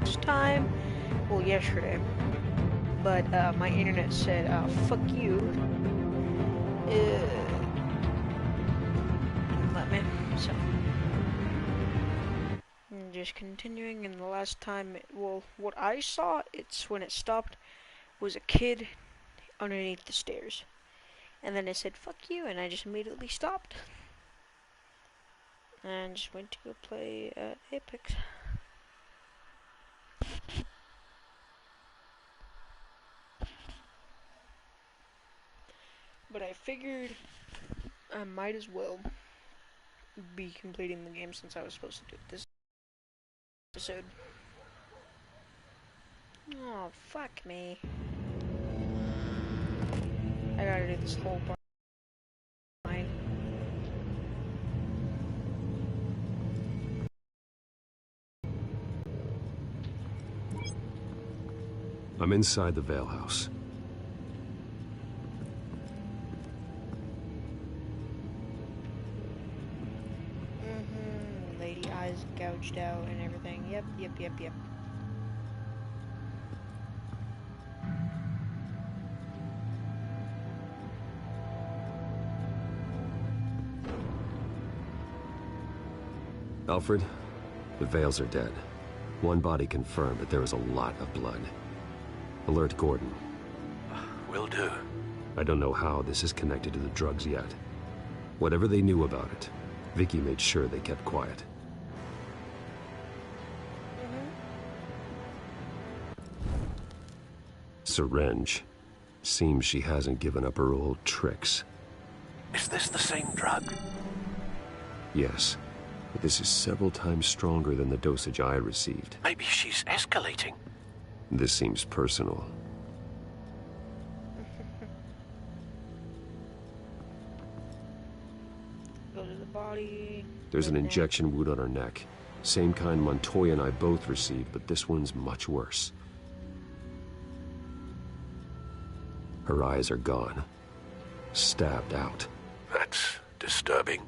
last time, well, yesterday, but my internet said, fuck you. Didn't let me, so. And just continuing, and the last time, well, what I saw, it's when it stopped, was a kid underneath the stairs. And then it said, fuck you, and I just immediately stopped. And just went to go play Apex. But I figured I might as well be completing the game since I was supposed to do it this episode. Oh, fuck me. I gotta do this whole part. I'm inside the Vale House. Lady eyes gouged out and everything. Yep. Alfred, the Vales are dead. One body confirmed, but there is a lot of blood. Alert Gordon. Will do. I don't know how this is connected to the drugs yet. Whatever they knew about it, Vicky made sure they kept quiet. Syringe. Seems she hasn't given up her old tricks. Is this the same drug? Yes, but this is several times stronger than the dosage I received. Maybe she's escalating. This seems personal. Go to the body. There's an injection wound on her neck. Same kind Montoya and I both received, but this one's much worse. Her eyes are gone. Stabbed out. That's disturbing.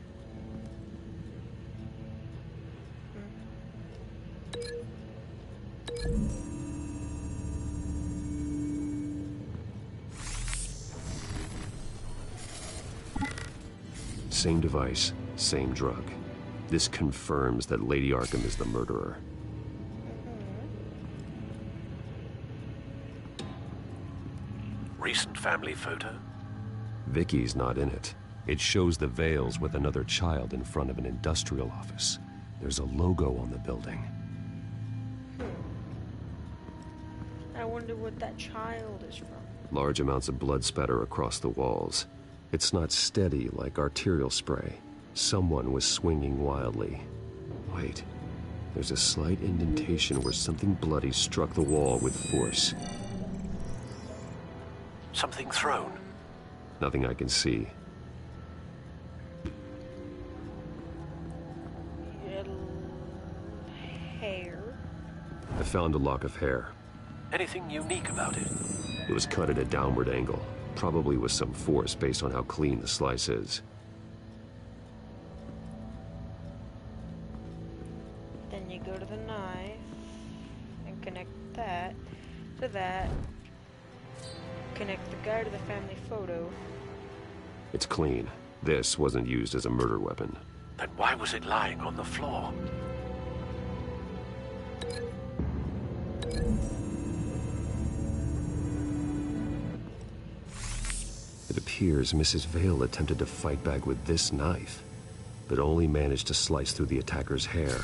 Same device, same drug. This confirms that Lady Arkham is the murderer. Recent family photo? Vicky's not in it. It shows the Vales with another child in front of an industrial office. There's a logo on the building. I wonder what that child is from. Large amounts of blood spatter across the walls. It's not steady like arterial spray. Someone was swinging wildly. Wait, there's a slight indentation where something bloody struck the wall with force. Something thrown? Nothing I can see. Hair. I found a lock of hair. Anything unique about it? It was cut at a downward angle. Probably with some force based on how clean the slice is. Then you go to the knife and connect that to that. Connect the guy to the family photo. It's clean. This wasn't used as a murder weapon. Then why was it lying on the floor? It appears Mrs. Vale attempted to fight back with this knife, but only managed to slice through the attacker's hair.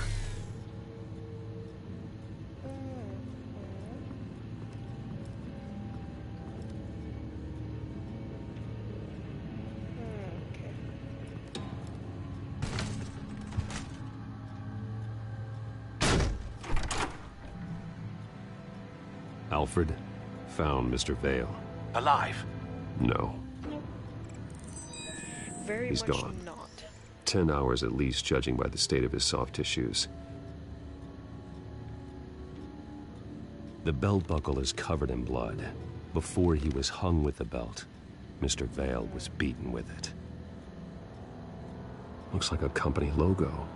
Alfred found Mr. Vale. Alive? No. Very He's much gone. not. 10 hours at least, judging by the state of his soft tissues. The belt buckle is covered in blood. Before he was hung with the belt, Mr. Vale was beaten with it. Looks like a company logo.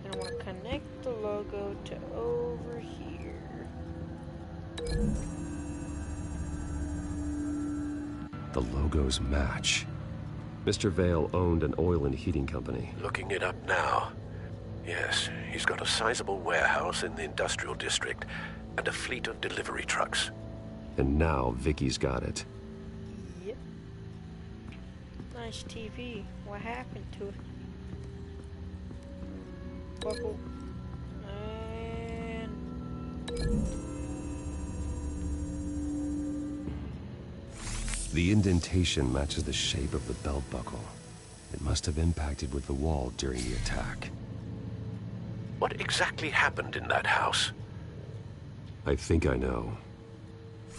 And I want to connect the go to over here. The logos match. Mr. Vale owned an oil and heating company. Looking it up now. Yes, he's got a sizable warehouse in the industrial district and a fleet of delivery trucks. And now Vicky's got it. Yep. Nice TV. What happened to it? Buckle. And... The indentation matches the shape of the belt buckle. It must have impacted with the wall during the attack. What exactly happened in that house? I think I know.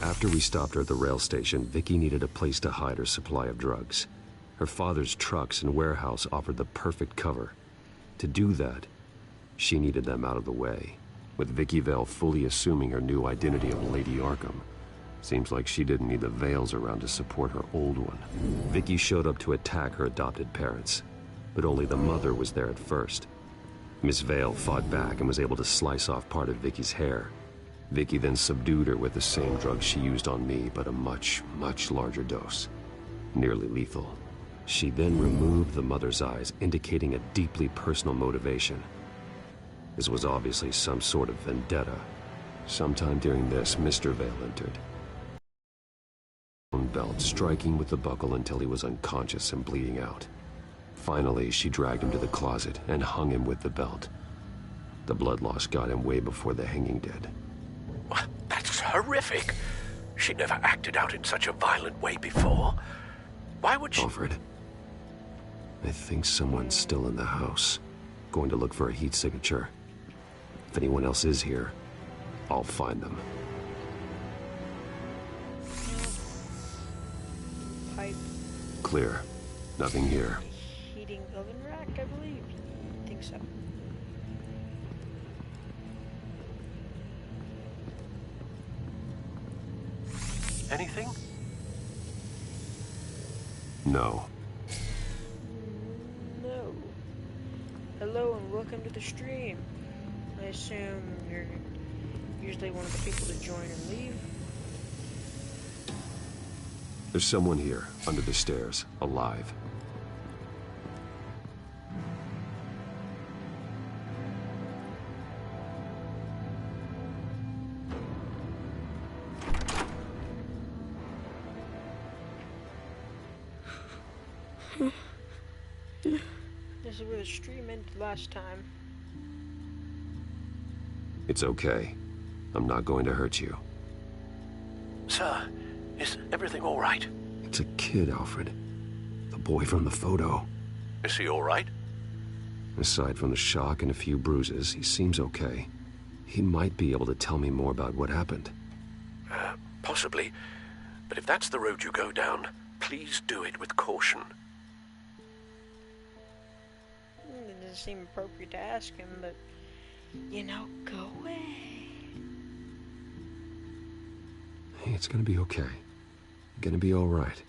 After we stopped her at the rail station, Vicky needed a place to hide her supply of drugs. Her father's trucks and warehouse offered the perfect cover. To do that, she needed them out of the way. With Vicky Vale fully assuming her new identity of Lady Arkham, seems like she didn't need the Vales around to support her old one. Vicky showed up to attack her adopted parents, but only the mother was there at first. Miss Vale fought back and was able to slice off part of Vicky's hair. Vicky then subdued her with the same drug she used on me, but a much, much larger dose. Nearly lethal. She then removed the mother's eyes, indicating a deeply personal motivation. This was obviously some sort of vendetta. Sometime during this, Mr. Vale entered. Belt, striking with the buckle until he was unconscious and bleeding out. Finally, she dragged him to the closet and hung him with the belt. The blood loss got him way before the hanging did. That's horrific. She never acted out in such a violent way before. Why would she... Alfred, I think someone's still in the house. Going to look for a heat signature. If anyone else is here, I'll find them. Pipe. Clear. Nothing here. Heating oven rack, I believe. I think so. Anything? No. No. Hello and welcome to the stream. I assume you're usually one of the people to join and leave. There's someone here, under the stairs, alive. This is where the stream ended last time. It's okay. I'm not going to hurt you. Sir, is everything all right? It's a kid, Alfred. The boy from the photo. Is he all right? Aside from the shock and a few bruises, he seems okay. He might be able to tell me more about what happened. Possibly. But if that's the road you go down, please do it with caution. It doesn't seem appropriate to ask him, but, you know, go away. Hey, it's gonna be okay. Gonna be all right.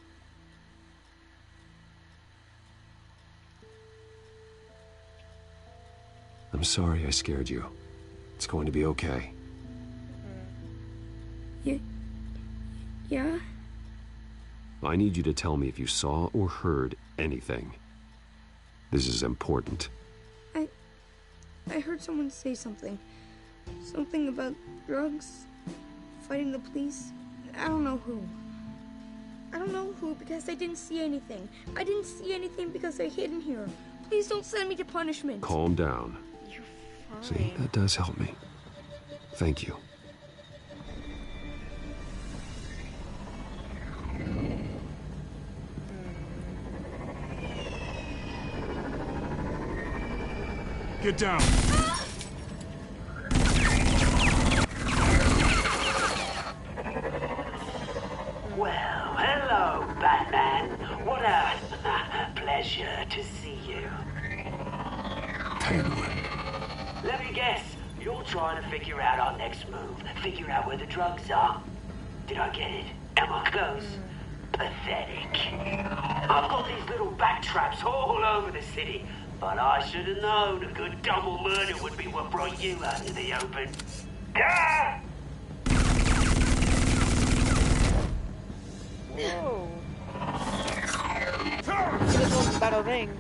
I'm sorry I scared you. It's going to be okay. Yeah? I need you to tell me if you saw or heard anything. This is important. I heard someone say something. Something about drugs, fighting the police. I don't know who. I don't know who because I didn't see anything. I didn't see anything because I hid in here. Please don't send me to punishment. Calm down. You're fine. See, that does help me. Thank you. Get down. Well, hello, Batman. What a pleasure to see you. Penguin. Let me guess, you're trying to figure out our next move. Figure out where the drugs are. Did I get it? Am I close? Pathetic. I've got these little bat traps all over the city. But I should have known a good double murder would be what brought you out to the open. Ah! Whoa. This one's about a ring.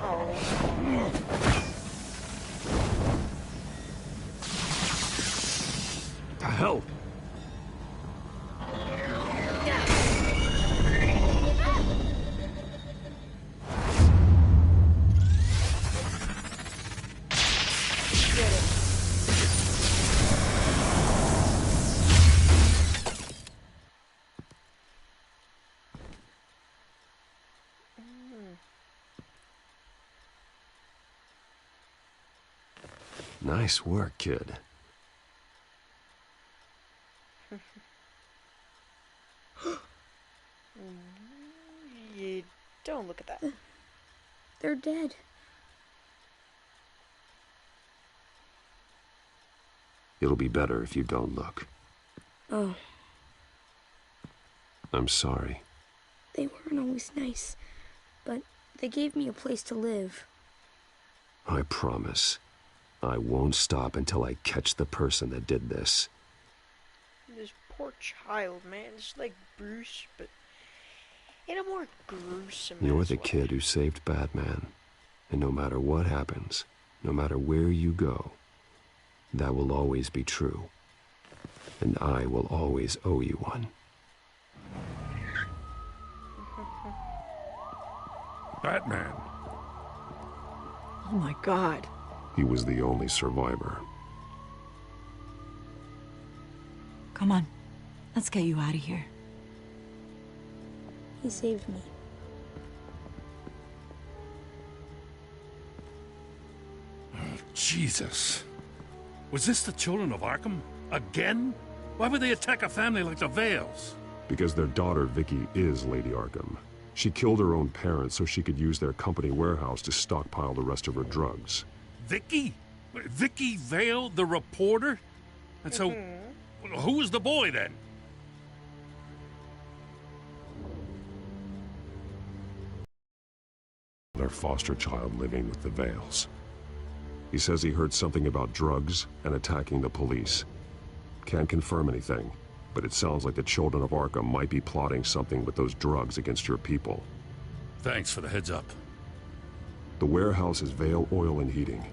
Oh. The hell? Nice work, kid. You don't look at that. They're dead. It'll be better if you don't look. Oh, I'm sorry. they weren't always nice, but they gave me a place to live. I promise. I won't stop until I catch the person that did this. This poor child, man. It's like Bruce, but in a more gruesome You're ass the way. kid who saved Batman. And no matter what happens, no matter where you go, that will always be true. And I will always owe you one. Batman. Oh my God. He was the only survivor. Come on. Let's get you out of here. He saved me. Jesus. Was this the children of Arkham? Again? Why would they attack a family like the Vales? Because their daughter, Vicky, is Lady Arkham. She killed her own parents so she could use their company warehouse to stockpile the rest of her drugs. Vicky? Vicky Vale, the reporter? And so, who was the boy then? Their foster child living with the Vales. He says he heard something about drugs and attacking the police. Can't confirm anything, but it sounds like the children of Arkham might be plotting something with those drugs against your people. Thanks for the heads up. The warehouse is Vale Oil and Heating.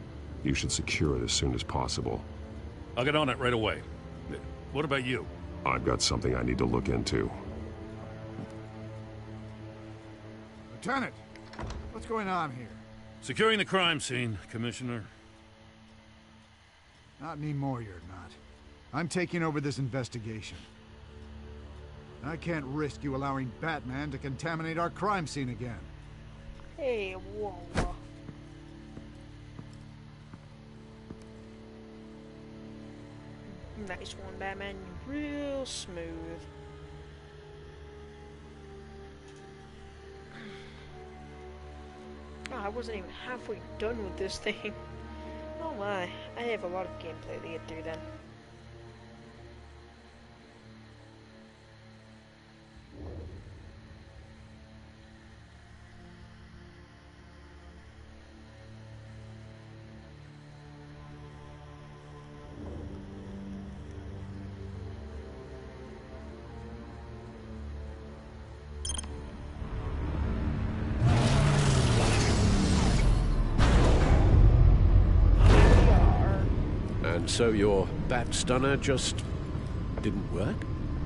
You should secure it as soon as possible. I'll get on it right away. What about you? I've got something I need to look into. Lieutenant, what's going on here? Securing the crime scene, Commissioner. Not anymore, you're not. I'm taking over this investigation. I can't risk you allowing Batman to contaminate our crime scene again. Hey, whoa. Nice one, Batman. Real smooth. Oh, I wasn't even halfway done with this thing. Oh my, I have a lot of gameplay to get through then. And so your bat stunner just didn't work?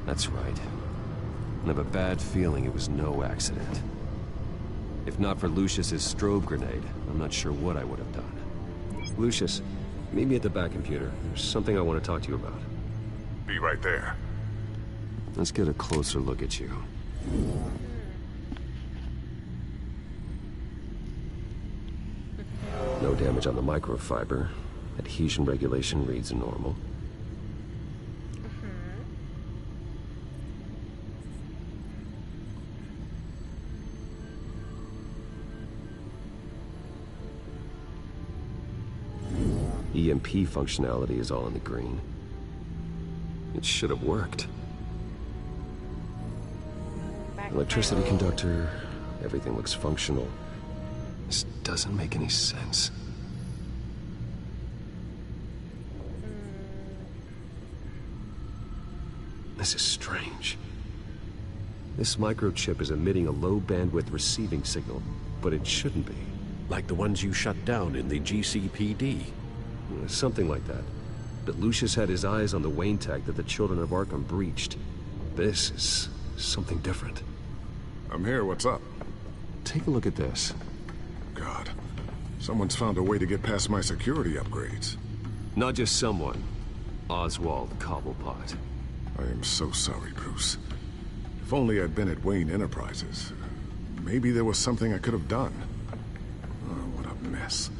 That's right. I have a bad feeling it was no accident. If not for Lucius's strobe grenade, I'm not sure what I would have done. Lucius, meet me at the back computer. There's something I want to talk to you about. Be right there. Let's get a closer look at you. No damage on the microfiber. Adhesion regulation reads normal. EMP functionality is all in the green. It should have worked. Back Electricity conductor, everything looks functional. This doesn't make any sense. This is strange. This microchip is emitting a low-bandwidth receiving signal, but it shouldn't be. Like the ones you shut down in the GCPD. Something like that. But Lucius had his eyes on the Wayne tag that the Children of Arkham breached. This is something different. I'm here, what's up? Take a look at this. God, someone's found a way to get past my security upgrades. Not just someone. Oswald Cobblepot. I am so sorry, Bruce. If only I'd been at Wayne Enterprises. Maybe there was something I could have done. Oh, what a mess.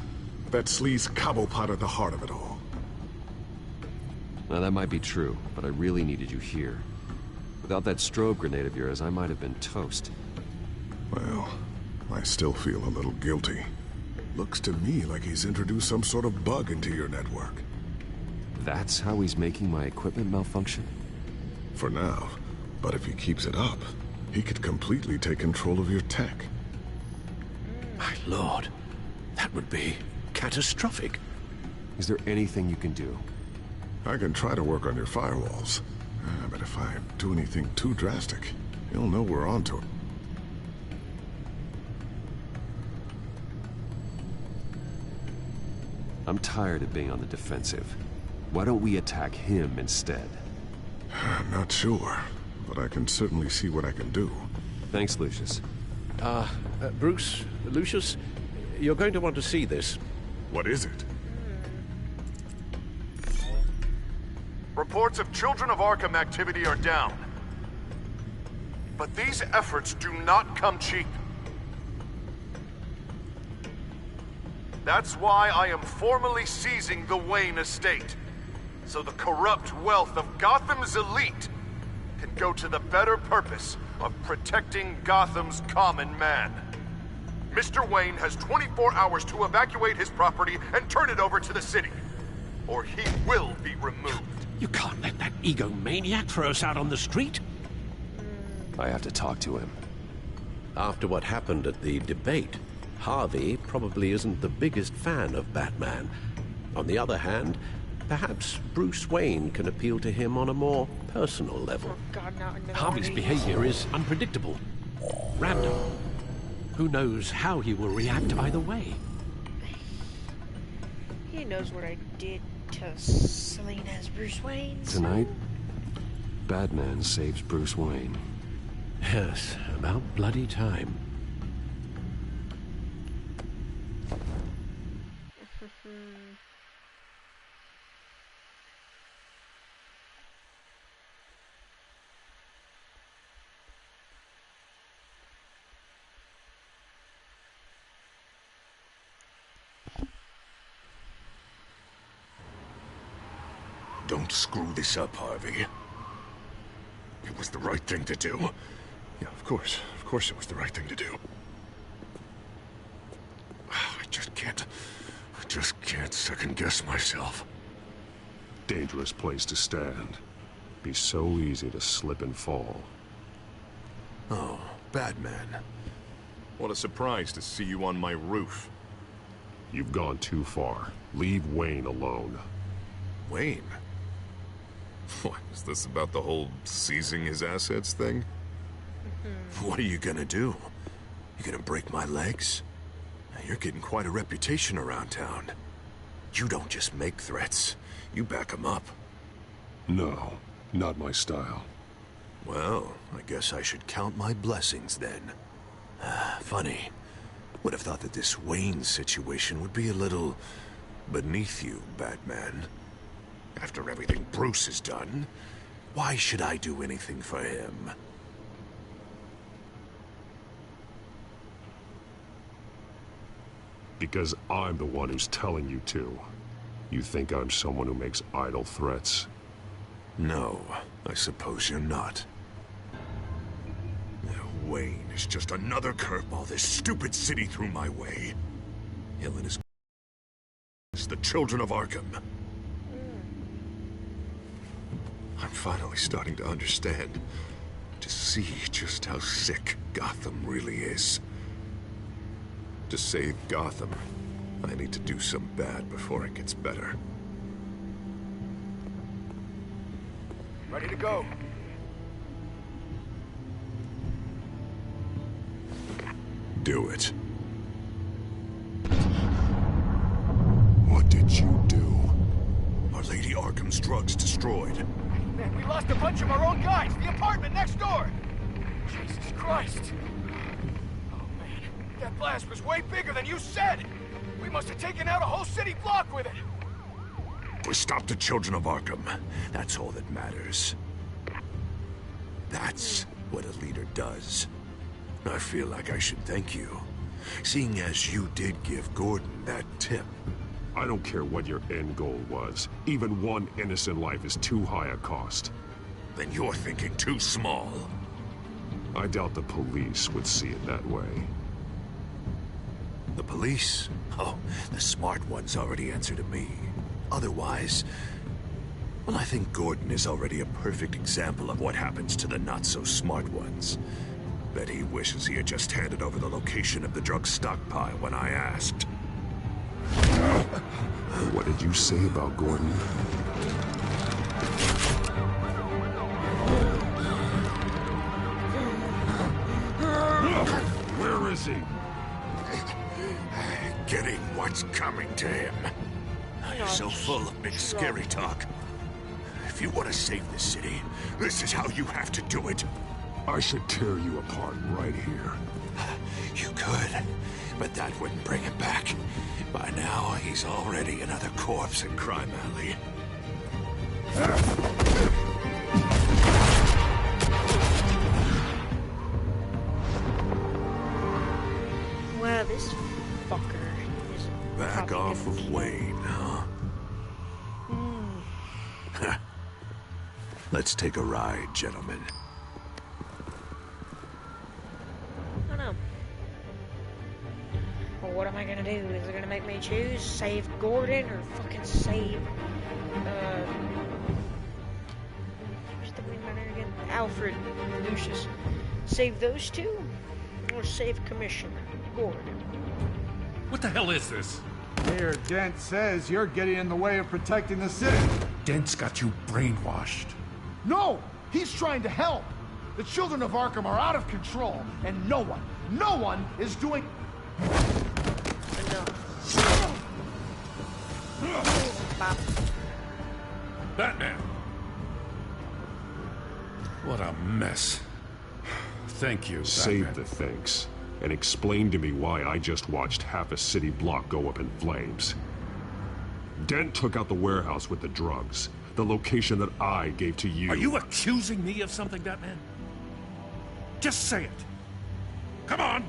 That sleaze Cobblepot at the heart of it all. Now, that might be true, but I really needed you here. Without that strobe grenade of yours, I might have been toast. Well, I still feel a little guilty. Looks to me like he's introduced some sort of bug into your network. That's how he's making my equipment malfunction? For now. But if he keeps it up, he could completely take control of your tech. My lord, that would be catastrophic. Is there anything you can do? I can try to work on your firewalls. But if I do anything too drastic, he'll know we're onto it. I'm tired of being on the defensive. Why don't we attack him instead? I'm not sure, but I can certainly see what I can do. Thanks, Lucius. Bruce, Lucius, you're going to want to see this. What is it? Reports of Children of Arkham activity are down. But these efforts do not come cheap. That's why I am formally seizing the Wayne estate, so the corrupt wealth of Gotham's elite can go to the better purpose of protecting Gotham's common man. Mr. Wayne has 24 hours to evacuate his property and turn it over to the city, or he will be removed. You can't let that egomaniac throw us out on the street. I have to talk to him. After what happened at the debate, Harvey probably isn't the biggest fan of Batman. On the other hand, perhaps Bruce Wayne can appeal to him on a more personal level. Oh God, not another Harvey's one of behavior is unpredictable, random. Who knows how he will react either way? He knows what I did to Selina's Bruce Wayne. Tonight, Batman saves Bruce Wayne. Yes, about bloody time. Don't screw this up, Harvey. It was the right thing to do. Yeah, of course it was the right thing to do. I just can't second-guess myself. Dangerous place to stand. Be so easy to slip and fall. Oh, Batman. What a surprise to see you on my roof. You've gone too far. Leave Wayne alone. Wayne? What, is this about the whole seizing his assets thing? What are you gonna do? You gonna break my legs? Now, you're getting quite a reputation around town. You don't just make threats, you back them up. No, not my style. Well, I guess I should count my blessings then. Funny. Would have thought that this Wayne situation would be a little beneath you, Batman. After everything Bruce has done, why should I do anything for him? Because I'm the one who's telling you to. You think I'm someone who makes idle threats? No, I suppose you're not. Wayne is just another curveball this stupid city threw my way. Hill and his... the Children of Arkham. I'm finally starting to understand just see just how sick Gotham really is. To save Gotham, I need to do some bad before it gets better. Ready to go. Do it. What did you do? Our Lady Arkham's drugs destroyed. Man, we lost a bunch of our own guys. The apartment next door. Jesus Christ. Oh, man. That blast was way bigger than you said. We must have taken out a whole city block with it. We stopped the children of Arkham. That's all that matters. That's what a leader does. I feel like I should thank you, seeing as you did give Gordon that tip. I don't care what your end goal was. Even one innocent life is too high a cost. Then you're thinking too small. I doubt the police would see it that way. The police? Oh, the smart ones already answer to me. Otherwise, well, I think Gordon is already a perfect example of what happens to the not-so-smart ones. Bet he wishes he had just handed over the location of the drug stockpile when I asked. What did you say about Gordon? Where is he? Getting what's coming to him. You're so full of big scary talk. If you want to save this city, this is how you have to do it. I should tear you apart right here. You could, but that wouldn't bring him back. By now, he's already another corpse in Crime Alley. Well, this fucker is Back off of Wayne, huh? Let's take a ride, gentlemen. I don't know. Well, what am I gonna do? Is it gonna make me choose? Save Gordon or fucking save, who's the Green Lantern again? Alfred, Lucius. Save those two? Or save Commissioner Gordon? What the hell is this? Mayor Dent says you're getting in the way of protecting the city. Dent's got you brainwashed. No! He's trying to help! The children of Arkham are out of control, and no one is doing... Batman! What a mess. Thank you, Save Batman. the thanks, and explain to me why I just watched half a city block go up in flames. Dent took out the warehouse with the drugs, the location that I gave to you. Are you accusing me of something, Batman? Just say it. Come on!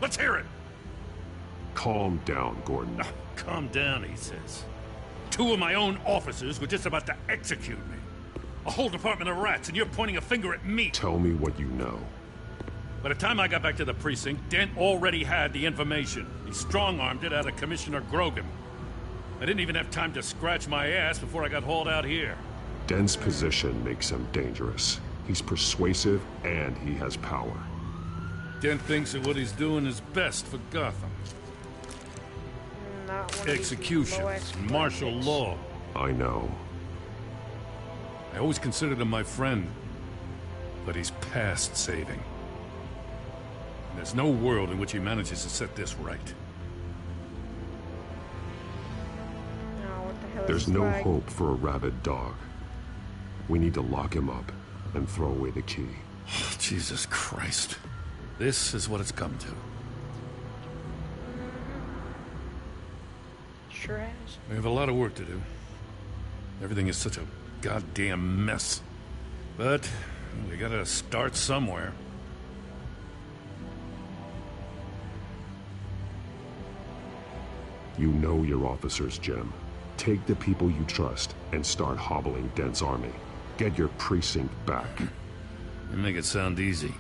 Let's hear it! Calm down, Gordon. Calm down, he says. Two of my own officers were just about to execute me. A whole department of rats, and you're pointing a finger at me. Tell me what you know. By the time I got back to the precinct, Dent already had the information. He strong-armed it out of Commissioner Grogan. I didn't even have time to scratch my ass before I got hauled out here. Dent's position makes him dangerous. He's persuasive, and he has power. Dent thinks that what he's doing is best for Gotham. Executions, martial law. I know. I always considered him my friend, but he's past saving. And there's no world in which he manages to set this right. There's no hope for a rabid dog. We need to lock him up and throw away the key. Jesus Christ. This is what it's come to. Sure has. We have a lot of work to do. Everything is such a goddamn mess. But we gotta start somewhere. You know your officers, Jim. Take the people you trust and start hobbling Dent's army. Get your precinct back. You make it sound easy.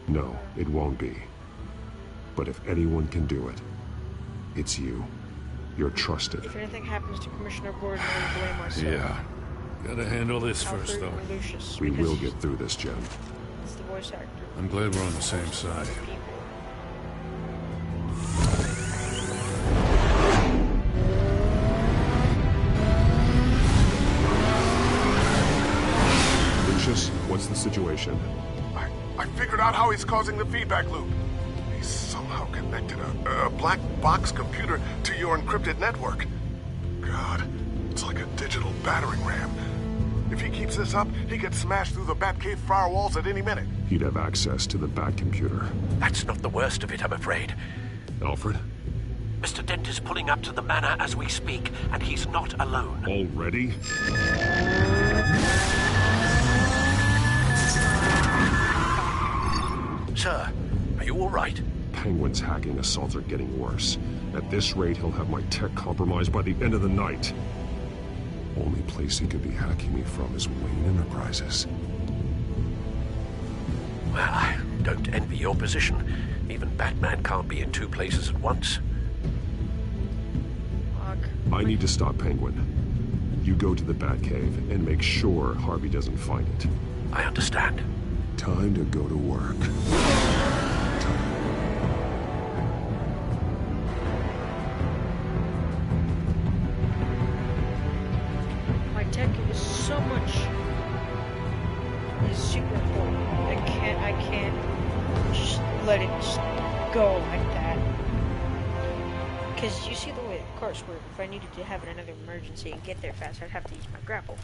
No, it won't be. But if anyone can do it, it's you. You're trusted. If anything happens to Commissioner Gordon, I will blame myself. Yeah. Gotta handle this Alfred first, though. and Lucius, We will because get through this, Jim. voice actor. I'm glad we're on the same side. Lucius, what's the situation? I figured out how he's causing the feedback loop. He's somehow connected a black box computer to your encrypted network. God, it's like a digital battering ram. If he keeps this up, he could smash through the Batcave firewalls at any minute. He'd have access to the Bat computer. That's not the worst of it, I'm afraid. Alfred? Mr. Dent is pulling up to the manor as we speak, and he's not alone. Already? Sir, are you all right? Penguin's hacking assaults are getting worse. At this rate, he'll have my tech compromised by the end of the night. Only place he could be hacking me from is Wayne Enterprises. Well, I don't envy your position. Even Batman can't be in two places at once. I need to stop Penguin. You go to the Batcave and make sure Harvey doesn't find it. I understand. Time to go to work. My tech is so much is super important. I can't just let it just go like that. Because you see the way the cars work. If I needed to have another emergency and get there fast, I'd have to use my grapple.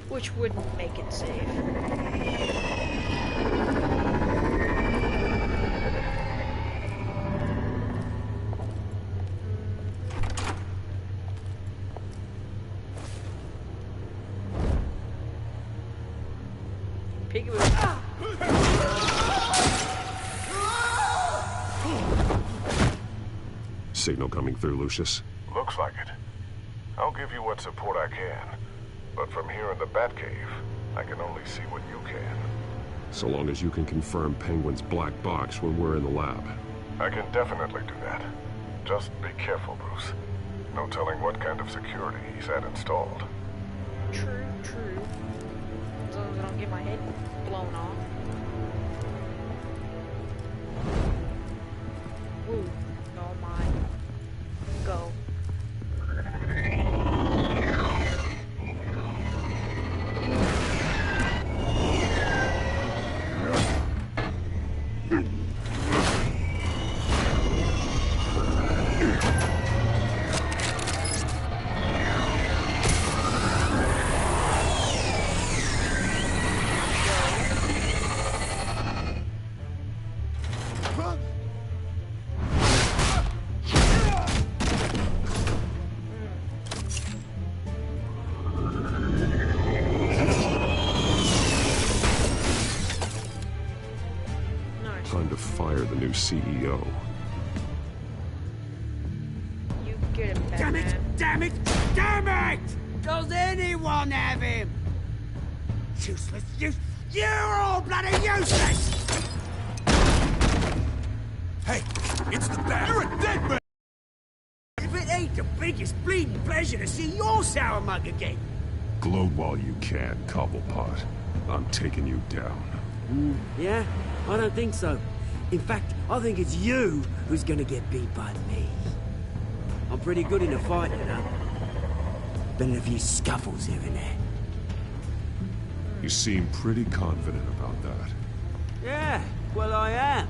Which wouldn't make it safe. Peekaboo. Signal coming through, Lucius. Looks like it. I'll give you what support I can. But from here in the Batcave, I can only see what you can. So long as you can confirm Penguin's black box when we're in the lab. I can definitely do that. Just be careful, Bruce. No telling what kind of security he's had installed. True. As long as I don't get my head blown off. Ooh, no mind. Go. Time to fire the new CEO. You get him, Damn Batman. it! Damn it! Damn it! Does anyone have him? Useless! You're all bloody useless! Hey, it's the bat. You're a dead man! If it ain't the biggest bleeding pleasure to see your sour mug again. Gloat while you can, Cobblepot. I'm taking you down. Yeah? I don't think so. In fact, I think it's you who's gonna get beat by me. I'm pretty good in a fight, you know. Been in a few scuffles here and there. You seem pretty confident about that. Yeah, well I am.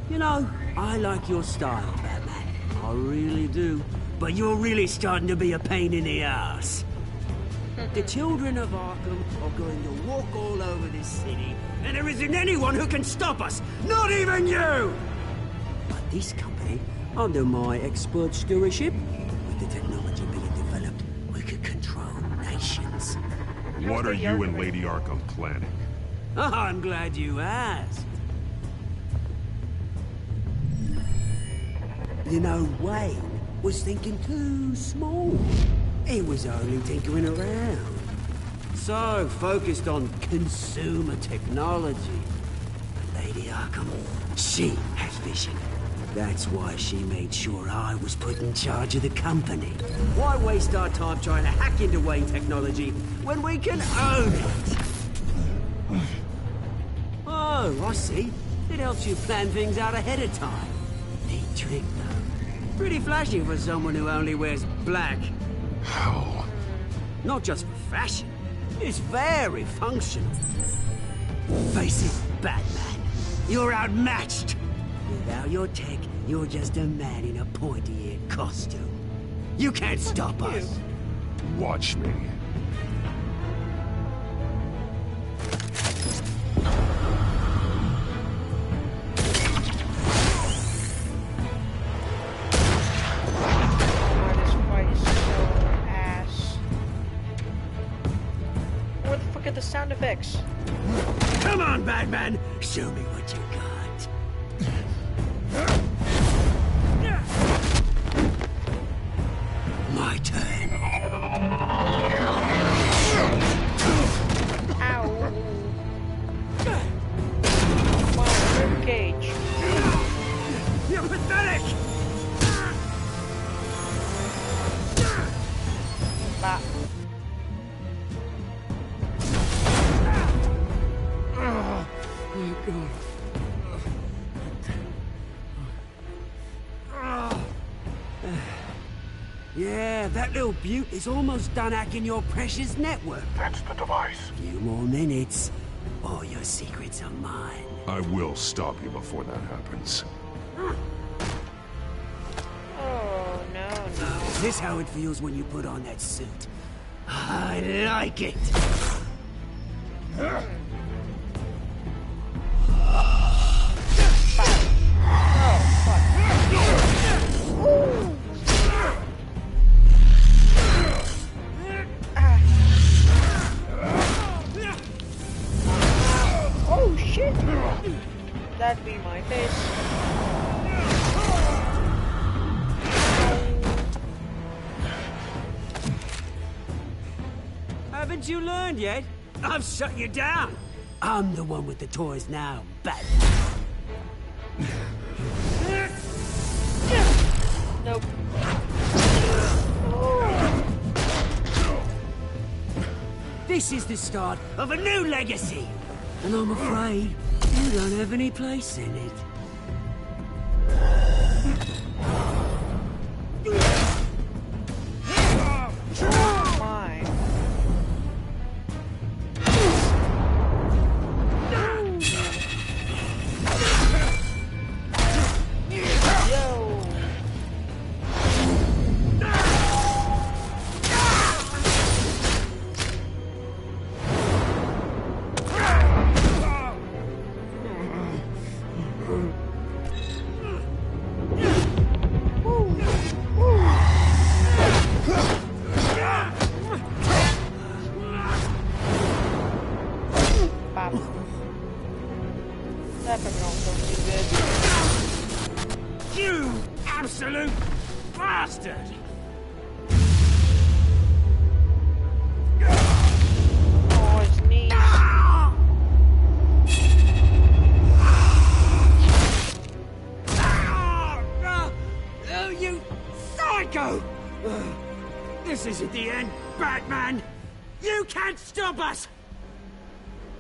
You know, I like your style, Batman. I really do. But you're really starting to be a pain in the ass. The children of Arkham are going to walk all over this city, and there isn't anyone who can stop us, not even you! But this company, under my expert stewardship, with the technology being developed, we could control nations. What are you and Lady Arkham planning? I'm glad you asked. You know, Wayne was thinking too small. He was only tinkering around. So focused on consumer technology. But Lady Arkham, she has vision. That's why she made sure I was put in charge of the company. Why waste our time trying to hack into Wayne technology when we can own it? Oh, I see. It helps you plan things out ahead of time. Neat trick, though. Pretty flashy for someone who only wears black. How? Not just for fashion. It's very functional. Face it, Batman. You're outmatched. Without your tech, you're just a man in a pointy-eared costume. You can't stop us. Watch me. The sound effects. Come on, Batman! Show me what you got. My turn. Ow. Come on, rib cage. You're pathetic! Bah. Yeah, that little beaut is almost done hacking your precious network. That's the device. Few more minutes. All your secrets are mine. I will stop you before that happens. Oh, no. Is this how it feels when you put on that suit? I like it. Oh, shit. That'd be my face. Haven't you learned yet? I've shut you down. I'm the one with the toys now, Batman. Nope. This is the start of a new legacy. And I'm afraid you don't have any place in it. My. Yo. Bop. That probably don't feel too good. You absolute bastard! Oh, his knees. Oh, you psycho! This isn't the end, Batman! You can't stop us!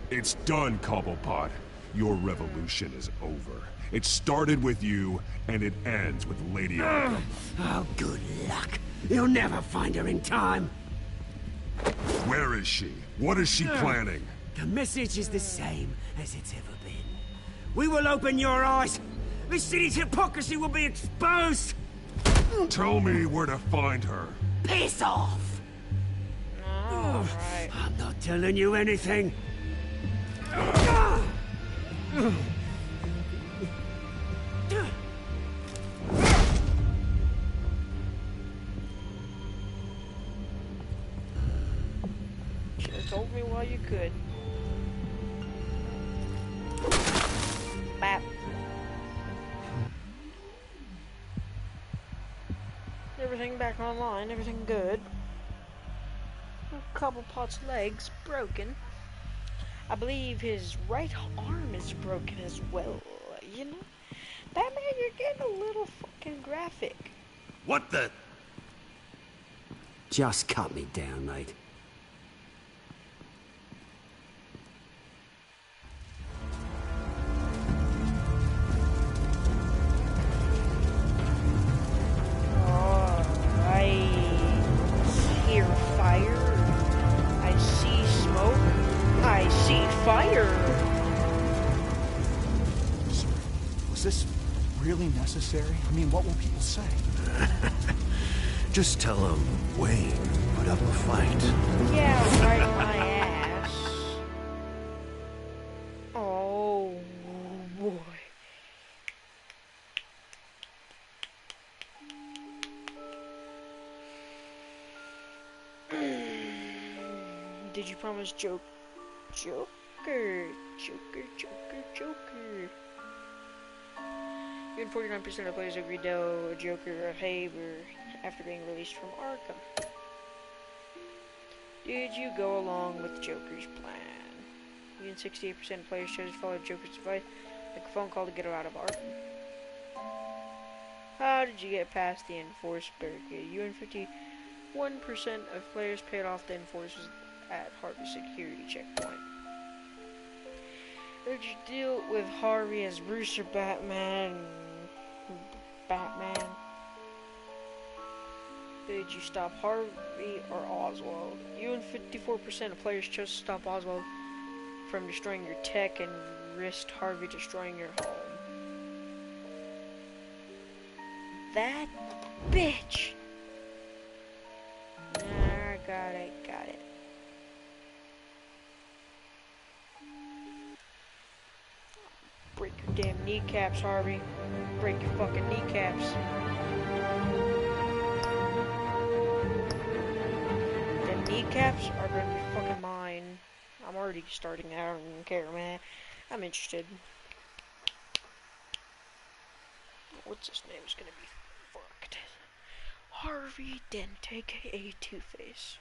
It's done, Cobblepot. Your revolution is over. It started with you, and it ends with Lady Arkham. Oh, good luck. You'll never find her in time. Where is she? What is she planning? The message is the same as it's ever been. We will open your eyes. The city's hypocrisy will be exposed. Tell me where to find her. Piss off! Alright. I'm not telling you anything. Should've told me while you could. Bap. Everything back online, everything good. Cobblepot's leg's broken. I believe his right arm is broken as well. You know? Batman, you're getting a little fucking graphic. What the? Just cut me down, mate. really necessary? I mean, what will people say? Just tell them Wayne put up a fight. Yeah, right my ass. Oh, boy. Did you promise Joker? Joker. Even 49% of players agree though Joker or Haber after being released from Arkham. Did you go along with Joker's plan? Even 68% of players chose to follow Joker's advice, like a phone call to get her out of Arkham. How did you get past the enforced barricade? You and 51% of players paid off the enforcers at Harvey security checkpoint. Did you deal with Harvey as Bruce or Batman? Did you stop Harvey or Oswald? You and 54% of players chose to stop Oswald from destroying your tech and risked Harvey destroying your home. That bitch! Got it. Break your damn kneecaps, Harvey. Break your fucking kneecaps. The kneecaps are gonna be fucking mine. I'm already starting. I don't even care, man. I'm interested. What's his name's gonna be fucked? Harvey Dent, aka Two-Face.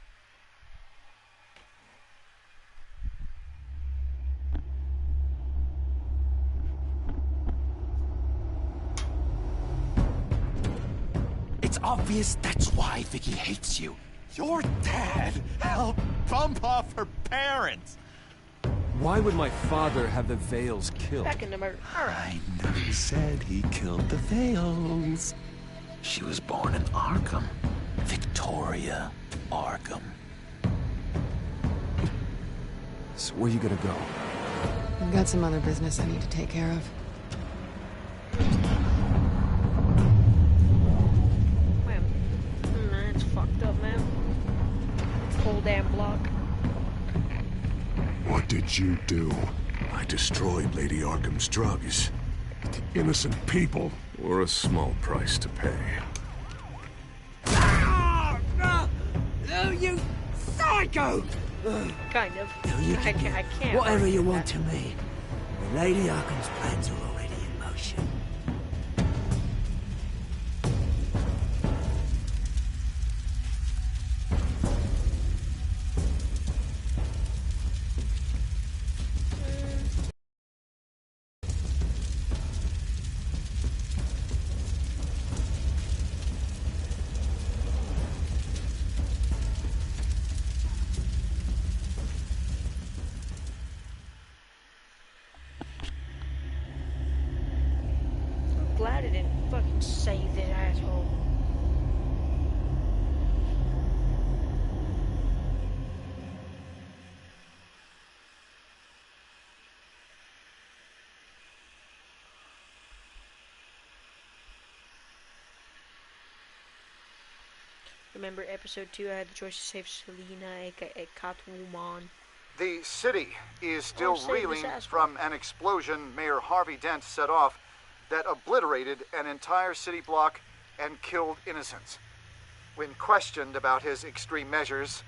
It's obvious that's why Vicky hates you. Your dad helped bump off her parents. Why would my father have the Vales killed? Back in the murder. Alright. I never said he killed the Vales. She was born in Arkham. Victoria Arkham. So where you gonna go? I've got some other business I need to take care of. That's fucked up, man. Whole damn block. What did you do? I destroyed Lady Arkham's drugs. To innocent people, or a small price to pay. Oh, you psycho! Kind of. No, you I can't. Whatever you want to me. Lady Arkham's plans are already in motion. Glad it didn't fucking save that asshole. Remember episode 2, I had the choice to save Selena, aka Catwoman. The city is still save reeling this from an explosion Mayor Harvey Dent set off that obliterated an entire city block and killed innocents. When questioned about his extreme measures,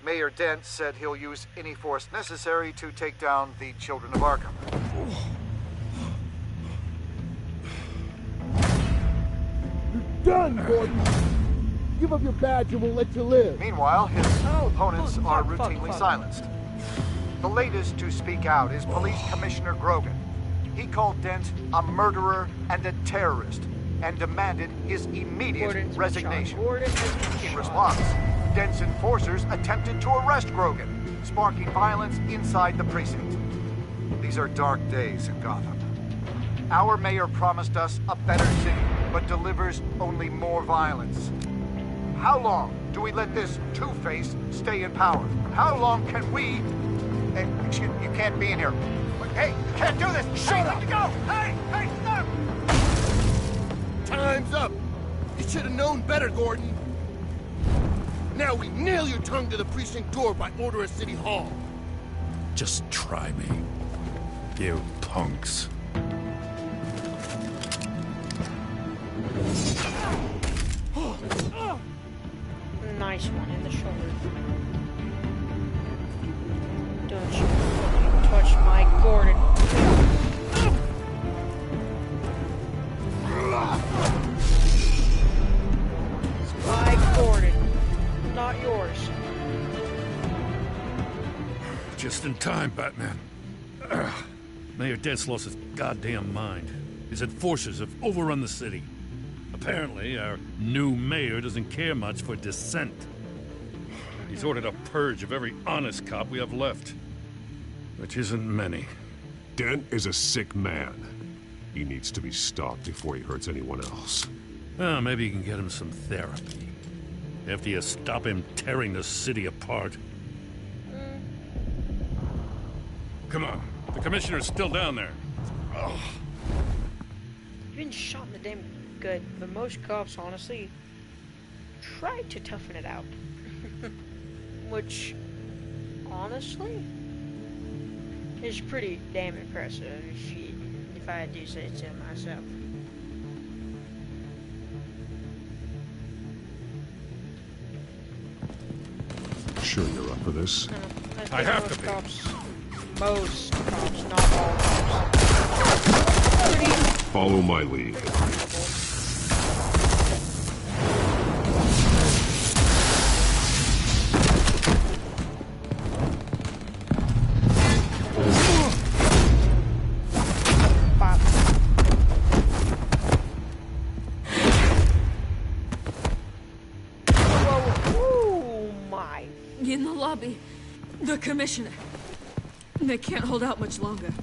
Mayor Dent said he'll use any force necessary to take down the children of Arkham. You're done, Gordon! Give up your badge and we'll let you live. Meanwhile, his opponents are routinely silenced. The latest to speak out is Police Commissioner Grogan. He called Dent a murderer and a terrorist and demanded his immediate resignation. In response, Dent's enforcers attempted to arrest Grogan, sparking violence inside the precinct. These are dark days in Gotham. Our mayor promised us a better city, but delivers only more violence. How long do we let this Two-Face stay in power? How long can we... Hey, excuse me, you can't be in here. Hey, you can't do this! Shut up! Go! Hey, stop! Time's up. You should have known better, Gordon. Now we nail your tongue to the precinct door by order of City Hall. Just try me. You punks. Nice one in the shoulder. Don't you fucking touch my Gordon. It's my Gordon, not yours. Just in time, Batman. Mayor Dent's lost his goddamn mind. His enforcers have overrun the city. Apparently, our new mayor doesn't care much for dissent. He's ordered a purge of every honest cop we have left. Which isn't many. Dent is a sick man. He needs to be stopped before he hurts anyone else. Well, maybe you can get him some therapy. After you stop him tearing the city apart. Come on. The commissioner's still down there. Oh. You've been shot in the damn gut, but most cops, honestly, try to toughen it out. Which, honestly, is pretty damn impressive, if I do say so myself. Sure you're up for this? I have to be. Most cops, not all cops. Follow my lead. In the lobby, the commissioner. They can't hold out much longer.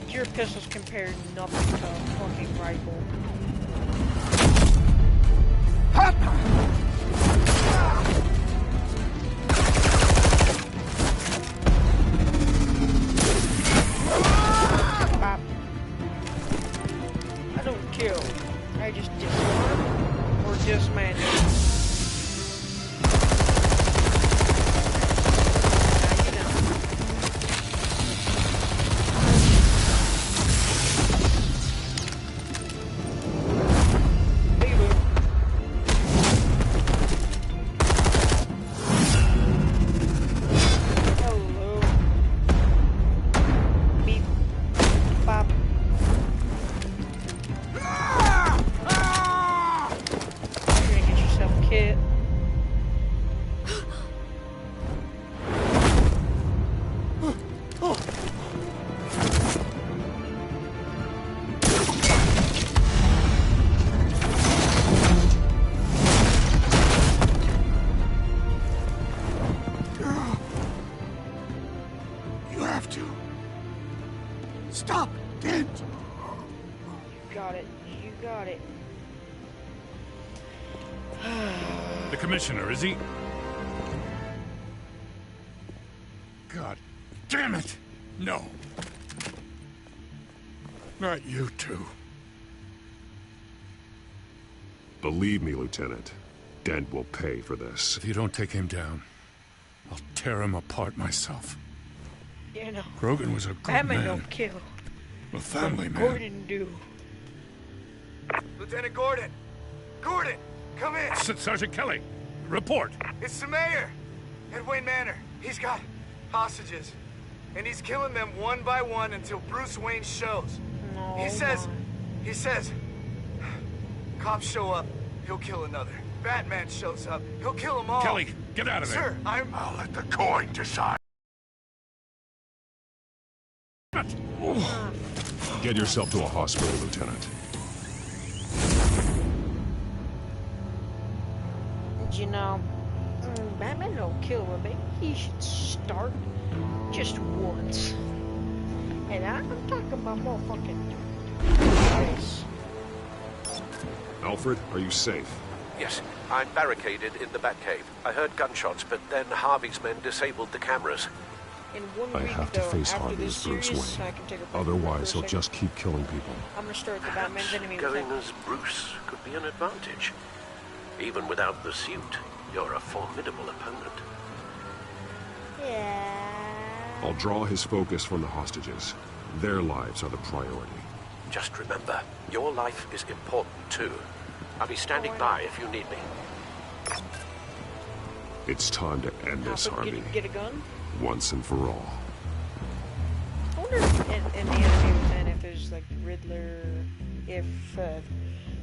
Your pistols compare nothing to a fucking rifle. I don't kill. I just disarm or dismantle. Stop, Dent! You got it. You got it. The commissioner, is he? God damn it! No. Not you two. Believe me, Lieutenant. Dent will pay for this. If you don't take him down, I'll tear him apart myself. You know, Grogan was a good Batman man. don't kill. A family man. Gordon do. Lieutenant Gordon! Gordon! Come in! Sergeant Kelly, report! It's the mayor! At Wayne Manor. He's got hostages. And he's killing them one by one until Bruce Wayne shows. No, He says, cops show up, he'll kill another. Batman shows up, he'll kill them all. Kelly, get out of there! Sir, I'll let the coin decide. Get yourself to a hospital, Lieutenant. You know, Batman don't kill, but maybe he should start just once. And I'm talking about motherfucking this. Alfred, are you safe? Yes, I'm barricaded in the Batcave. I heard gunshots, but then Harvey's men disabled the cameras. In 1 I week, have to though, face after Harvey this as Bruce series, Wayne. I can take a break Otherwise, for a he'll second. just keep killing people. I'm gonna start the Batman's enemy with Going him. as Bruce could be an advantage. Even without the suit, you're a formidable opponent. Yeah. I'll draw his focus from the hostages. Their lives are the priority. Just remember, your life is important too. I'll be standing by if you need me. It's time to end this, Harvey. Get a gun? Once and for all. I wonder if in the enemy within, if there's like the Riddler, if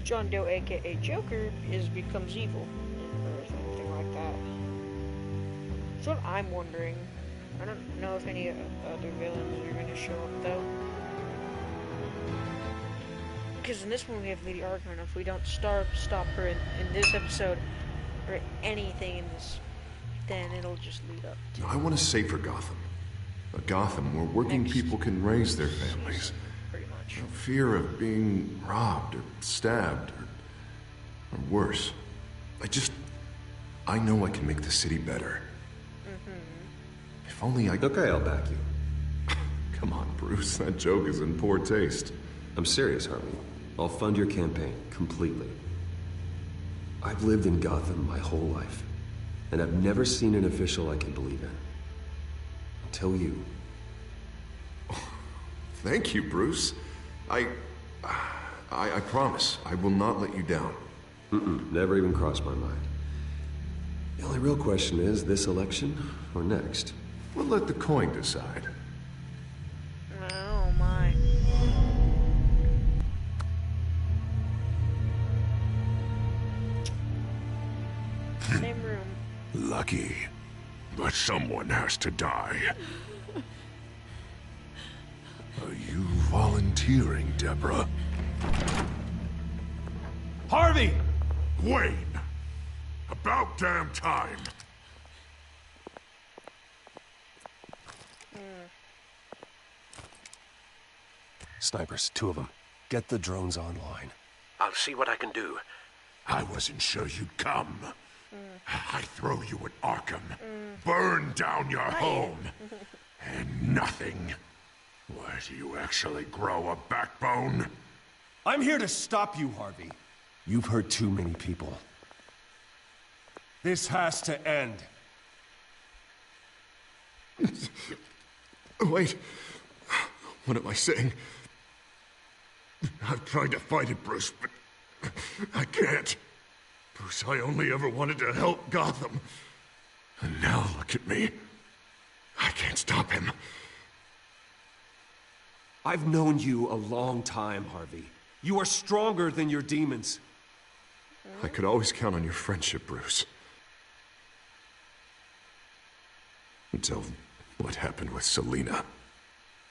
John Doe, aka Joker, becomes evil, or something like that. That's what I'm wondering. I don't know if any other villains are going to show up though. Because in this one we have Lady Argon. If we don't stop her in this episode, or anything in this, then it'll just lead up to... I want a safer Gotham. A Gotham where working people can raise their families. Pretty much. No fear of being robbed or stabbed or worse. I know I can make the city better. If only I... Okay, I'll back you. Come on, Bruce. That joke is in poor taste. I'm serious, Harvey. I'll fund your campaign completely. I've lived in Gotham my whole life, and I've never seen an official I can believe in. Until you. Thank you, Bruce. I promise I will not let you down. Never even crossed my mind. The only real question is, this election or next? We'll let the coin decide. Oh my. Same room. Lucky. But someone has to die. Are you volunteering, Deborah? Harvey! Wayne! About damn time! Snipers, 2 of them. Get the drones online. I'll see what I can do. I wasn't sure you'd come. I'd throw you at Arkham, burn down your home, and nothing. Why do you actually grow a backbone? I'm here to stop you, Harvey. You've hurt too many people. This has to end. Wait. What am I saying? I've tried to fight it, Bruce, but I can't. Bruce, I only ever wanted to help Gotham. And now look at me. I can't stop him. I've known you a long time, Harvey. You are stronger than your demons. I could always count on your friendship, Bruce. Until what happened with Selina.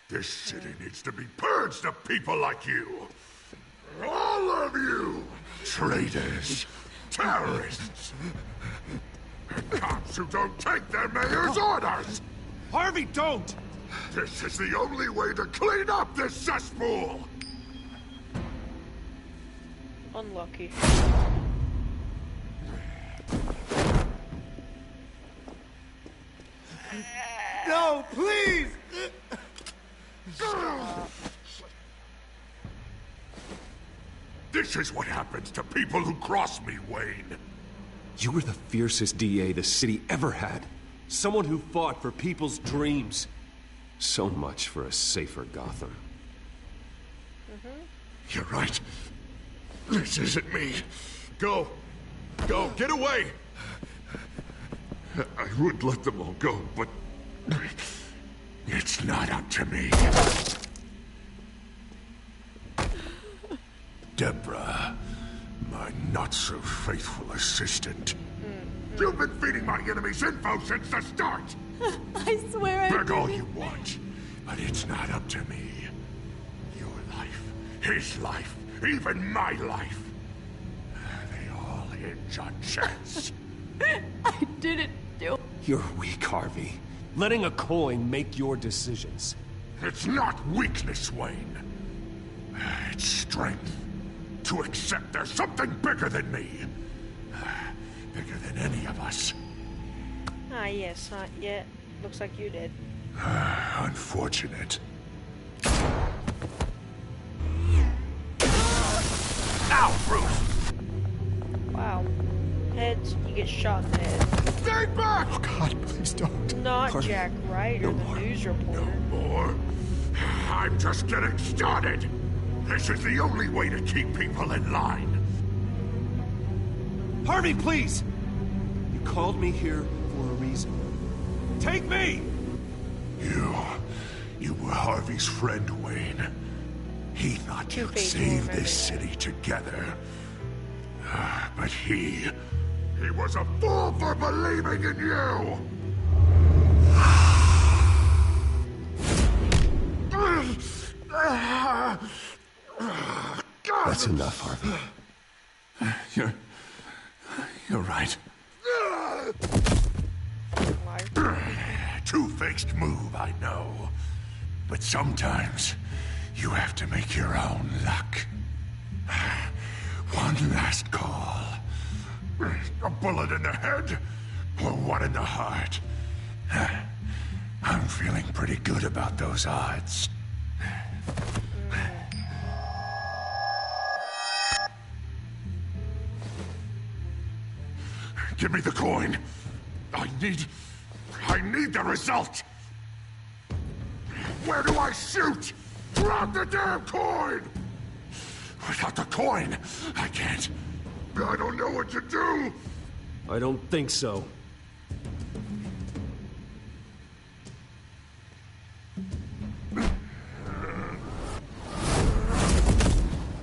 This city needs to be purged of people like you. All of you! Traitors, terrorists, and cops who don't take their mayor's orders! Harvey, don't! This is the only way to clean up this cesspool! Unlucky. No, please! This is what happens to people who cross me, Wayne. You were the fiercest DA the city ever had. Someone who fought for people's dreams. So much for a safer Gotham. You're right. This isn't me. Go. Go. Get away. I would let them all go, but it's not up to me. Deborah, my not-so-faithful assistant. You've been feeding my enemies info since the start! I swear I Beg all didn't. you want, but it's not up to me. Your life, his life, even my life. They all hinge on chance. I didn't do it. You're weak, Harvey. Letting a coin make your decisions. It's not weakness, Wayne. It's strength. To accept there's something bigger than me. Bigger than any of us. Ah, yes, not yet. Looks like you did. Unfortunate. Ow, Bruce! Wow. Heads, you get shot in the head. Stay back! Oh, God, please don't. Not Harvey. Jack Wright or the news reporter. More? I'm just getting started. This is the only way to keep people in line. Harvey, please! You called me here for a reason. Take me! You were Harvey's friend, Wayne. He thought you'd Two-Face save will this remember city together. But he was a fool for believing in you! That's enough, Harvey. You're right. Two-faced move, I know. But sometimes you have to make your own luck. One last call. A bullet in the head, or one in the heart. I'm feeling pretty good about those odds. Give me the coin. I need the result. Where do I shoot? Drop the damn coin! Without the coin, I can't. I don't know what to do. I don't think so.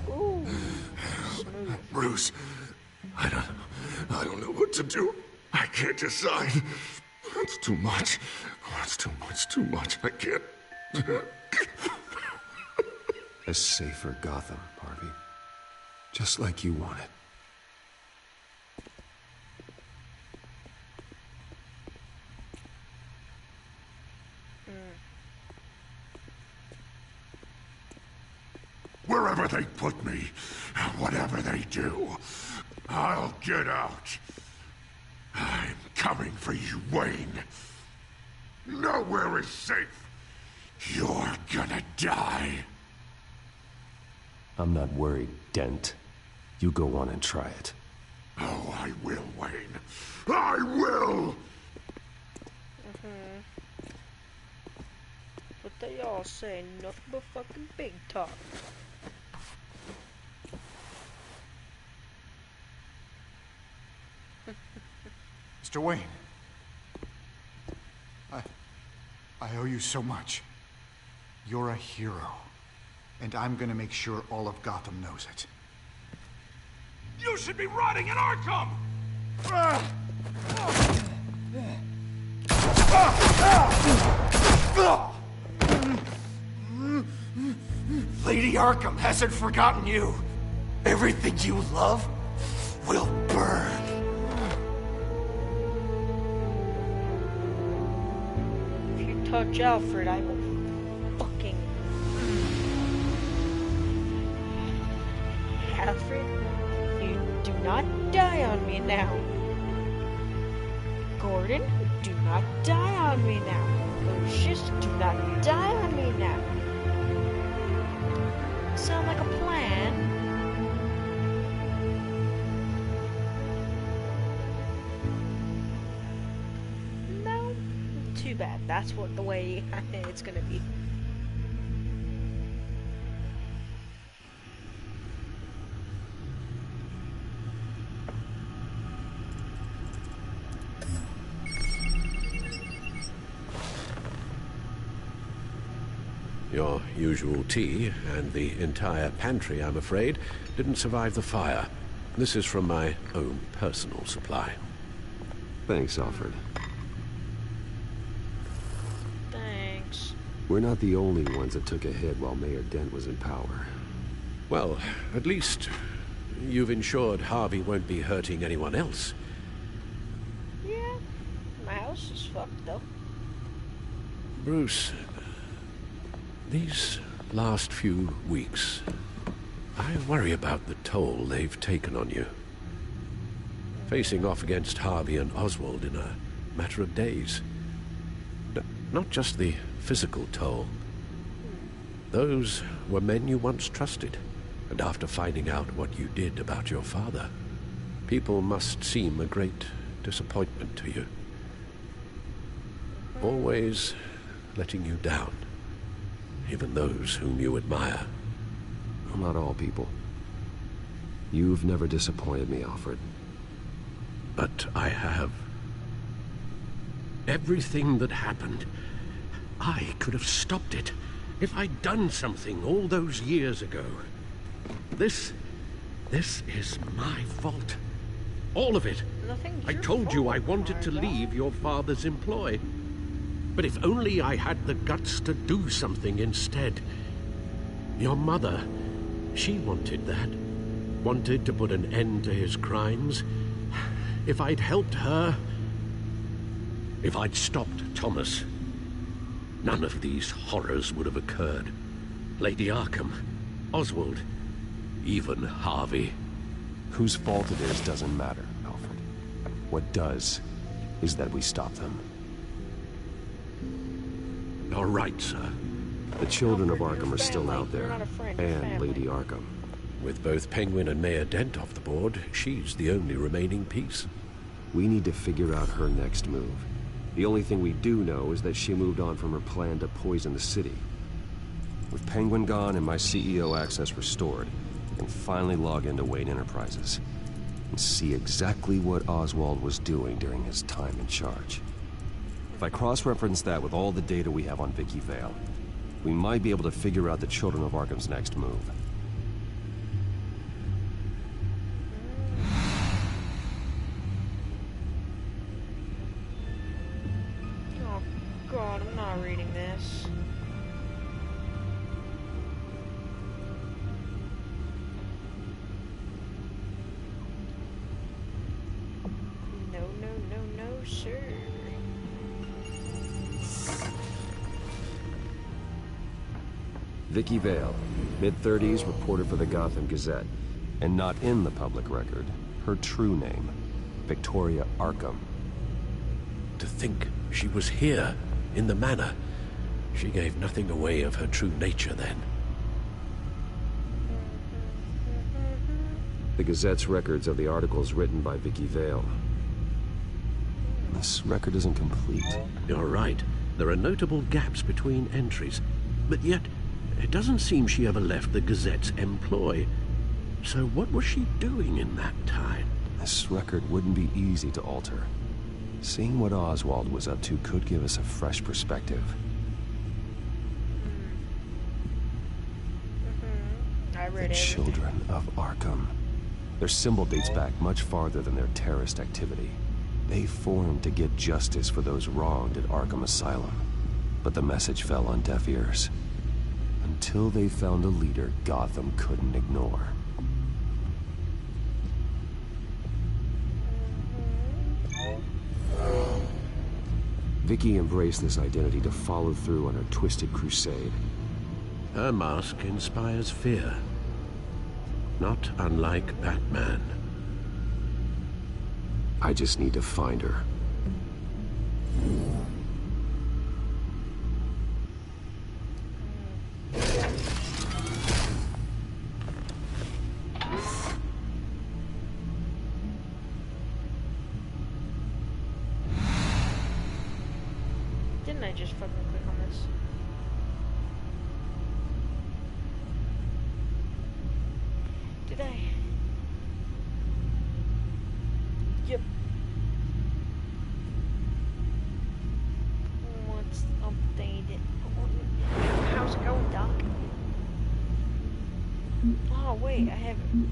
Ooh. Bruce, I don't know what to do. I can't decide. It's too much. It's too much. I can't. A safer Gotham, Harvey. Just like you wanted. Wherever they put me, whatever they do, I'll get out. I'm coming for you, Wayne. Nowhere is safe. You're gonna die. I'm not worried, Dent. You go on and try it. Oh, I will, Wayne. I will! But they all say nothing but fucking big talk. Mr. Wayne. I owe you so much. You're a hero. And I'm gonna make sure all of Gotham knows it. You should be rotting in Arkham! Lady Arkham hasn't forgotten you. Everything you love will burn. If you touch Alfred, I will fucking... Alfred, you do not die on me now. Gordon, do not die on me now. Lucius, do not die on me now. Sound like a plan? No? Too bad. That's what the way it's gonna be. Your usual tea and the entire pantry, I'm afraid, didn't survive the fire. This is from my own personal supply. Thanks, Alfred. Thanks. We're not the only ones that took a hit while Mayor Dent was in power. Well, at least you've ensured Harvey won't be hurting anyone else. Yeah, my house is fucked though. Bruce, these last few weeks, I worry about the toll they've taken on you. facing off against Harvey and Oswald in a matter of days. Not just the physical toll. Those were men you once trusted, and after finding out what you did about your father, people must seem a great disappointment to you. Always letting you down, even those whom you admire. Well, not all people. You've never disappointed me, Alfred. But I have. Everything that happened, I could have stopped it if I'd done something all those years ago. This is my fault. All of it. I told you I wanted to leave your father's employ. But if only I had the guts to do something instead. Your mother, she wanted that. Wanted to put an end to his crimes. If I'd helped her, if I'd stopped Thomas, none of these horrors would have occurred. Lady Arkham, Oswald, even Harvey. Whose fault it is doesn't matter, Alfred. What does is that we stop them. You're right, sir. The children of Arkham are still out there, and Lady Arkham. With both Penguin and Mayor Dent off the board, she's the only remaining piece. We need to figure out her next move. The only thing we do know is that she moved on from her plan to poison the city. With Penguin gone and my CEO access restored, I can finally log into Wayne Enterprises and see exactly what Oswald was doing during his time in charge. If I cross-reference that with all the data we have on Vicky Vale, we might be able to figure out the Children of Arkham's next move. Oh God, I'm not reading this. No, no, no, no, sir. Vicky Vale, mid-30s, reporter for the Gotham Gazette, and not in the public record, her true name, Victoria Arkham. To think she was here, in the manor. She gave nothing away of her true nature then. The Gazette's records of the articles written by Vicky Vale. This record isn't complete. You're right. There are notable gaps between entries, but yet it doesn't seem she ever left the Gazette's employ. So what was she doing in that time? This record wouldn't be easy to alter. Seeing what Oswald was up to could give us a fresh perspective. I read The Children of Arkham. Their symbol dates back much farther than their terrorist activity. They formed to get justice for those wronged at Arkham Asylum. But the message fell on deaf ears. Until they found a leader Gotham couldn't ignore. Vicky embraced this identity to follow through on her twisted crusade. Her mask inspires fear. Not unlike Batman. I just need to find her. Didn't I just fucking click on this? Did I? Yep. What's updated? How's it going, Doc? Oh, wait, I have it.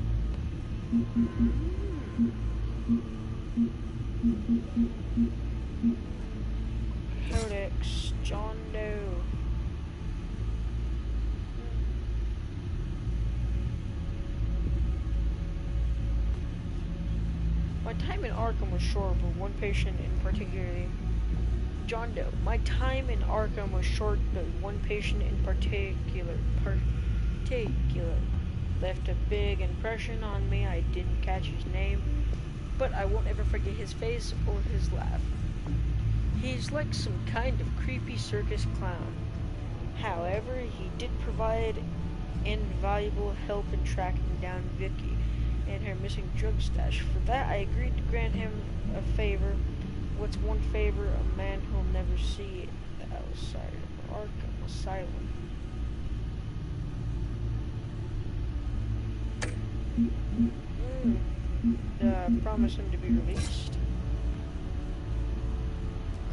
Codex, John Doe. My time in Arkham was short, but one patient in particular. John Doe. My time in Arkham was short, but one patient in particular left a big impression on me. I didn't catch his name, but I won't ever forget his face or his laugh. He's like some kind of creepy circus clown. However, he did provide invaluable help in tracking down Vicky and her missing drug stash. For that, I agreed to grant him a favor. What's one favor a man who'll never see outside of Arkham Asylum? Promise him to be released.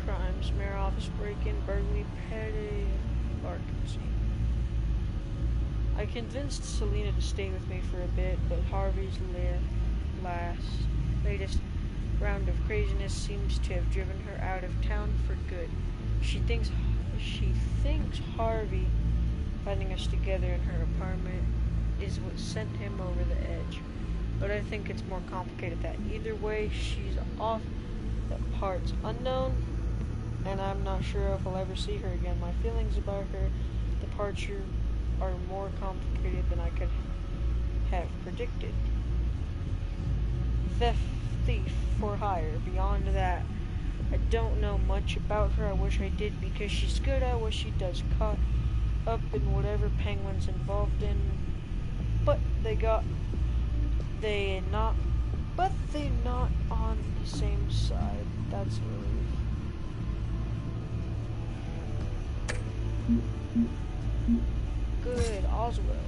Crimes, mayor office break-in, burglary, petty, Arkham scene. I convinced Selena to stay with me for a bit, but Harvey's latest round of craziness seems to have driven her out of town for good. She thinks Harvey finding us together in her apartment is what sent him over the edge. But I think it's more complicated than that. Either way, she's off. The part's unknown, and I'm not sure if I'll ever see her again. My feelings about her departure are more complicated than I could have predicted. Thief for hire. Beyond that, I don't know much about her. I wish I did, because she's good at what she does, caught up in whatever Penguin's involved in. But they're not on the same side. That's a relief. Good, Oswald.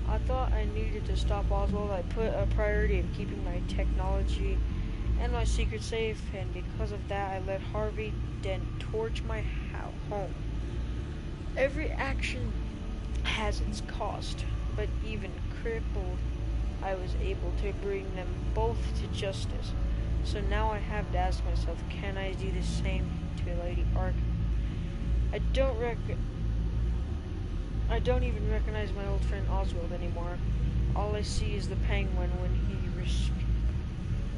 I thought I needed to stop Oswald. I put a priority of keeping my technology and my secret safe, and because of that, I let Harvey Dent torch my home. Every action has its cost, but even crippled, I was able to bring them both to justice. So now I have to ask myself, can I do the same to Lady Arkham? I don't even recognize my old friend Oswald anymore. All I see is the Penguin when he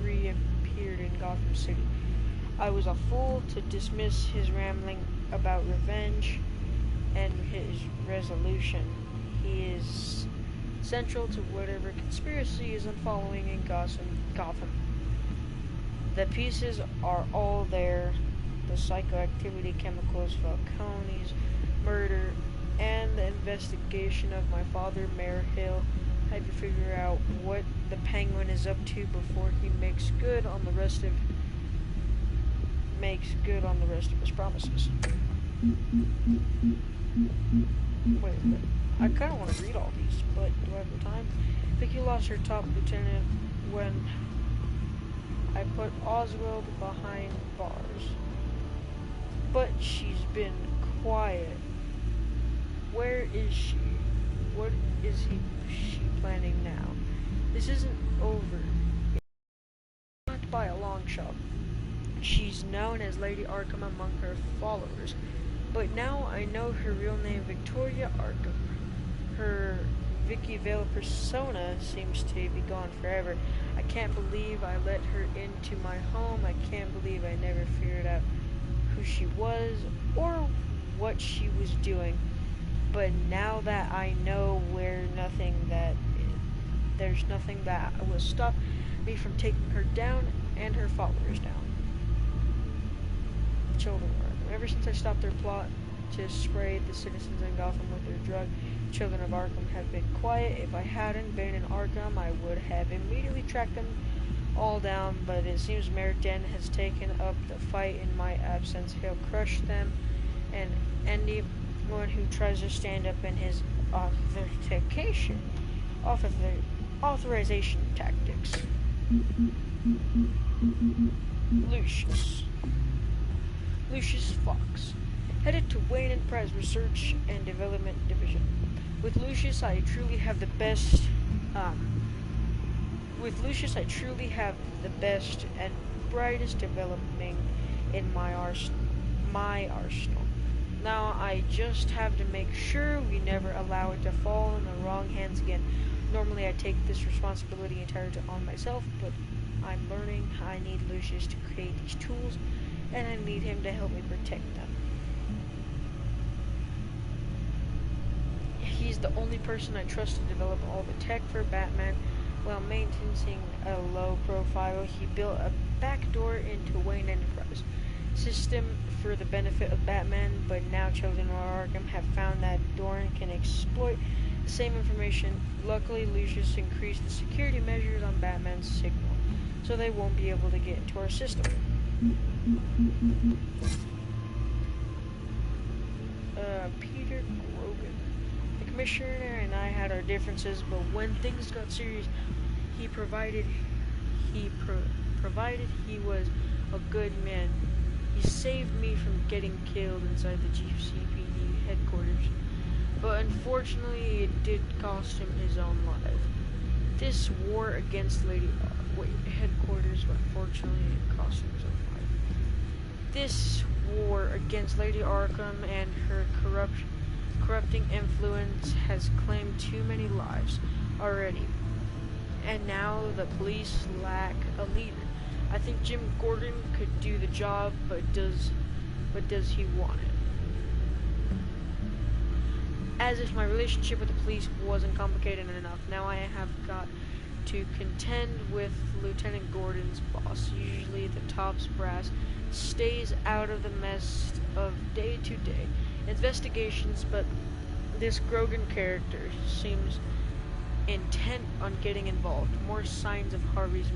reappeared in Gotham City. I was a fool to dismiss his rambling about revenge and his resolution. He is central to whatever conspiracy is unfollowing in Gotham. The pieces are all there. The psychoactivity chemicals, Falcone's murder, and the investigation of my father, Mayor Hill. I had to figure out what the Penguin is up to before he makes good on the rest of his promises. Wait, I kind of want to read all these, but do I have the time? Vicky lost her top lieutenant when I put Oswald behind bars. But she's been quiet. Where is she? What is she planning now? This isn't over. Not by a long shot. She's known as Lady Arkham among her followers, but now I know her real name, Victoria Arkham. Her Vicky Vale persona seems to be gone forever. I can't believe I let her into my home. I can't believe I never figured out who she was or what she was doing. But now that I know there's nothing that will stop me from taking her down and her followers down. Children of Arkham. Ever since I stopped their plot to spray the citizens in Gotham with their drug, children of Arkham have been quiet. If I hadn't been in Arkham, I would have immediately tracked them all down, but it seems Mayor Dent has taken up the fight in my absence. He'll crush them, and anyone who tries to stand up in his authorization tactics. Lucius Fox, headed to Wayne and Price Research and Development Division. With Lucius, I truly have the best. And brightest developing in my arsenal. Now I just have to make sure we never allow it to fall in the wrong hands again. Normally I take this responsibility entirely on myself, but I'm learning I need Lucius to create these tools, and I need him to help me protect them. He's the only person I trust to develop all the tech for Batman. While maintaining a low profile, he built a backdoor into Wayne Enterprise system for the benefit of Batman, but now children of Arkham have found that Doran can exploit the same information. Luckily, Lucius increased the security measures on Batman's signal, so they won't be able to get into our system. Peter Grogan. The commissioner and I had our differences, but when things got serious, he provided he was a good man. He saved me from getting killed inside the GCPD headquarters, but unfortunately it did cost him his own life. This war against headquarters, but unfortunately it cost him his own life. This war against Lady Arkham and her corrupting influence has claimed too many lives already, and now the police lack a leader. I think Jim Gordon could do the job, but does he want it? As if my relationship with the police wasn't complicated enough, now I have got to contend with Lieutenant Gordon's boss. Usually the top's brass stays out of the mess of day-to-day investigations, but this Grogan character seems intent on getting involved. More signs of Harvey's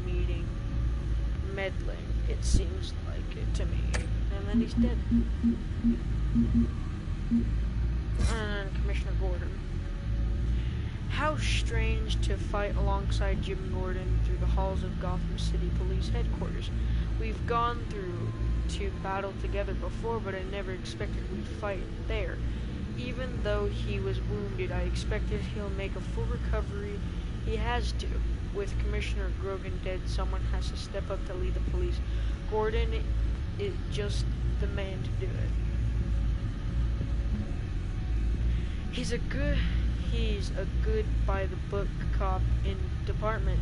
meddling, it seems like it to me. And then he's dead. And Commissioner Gordon. How strange to fight alongside Jim Gordon through the halls of Gotham City Police Headquarters. We've gone through to battle together before, but I never expected we'd fight there. Even though he was wounded, I expected he'll make a full recovery. He has to. With Commissioner Grogan dead, someone has to step up to lead the police. Gordon is just the man to do it. He's a good by the book cop in department.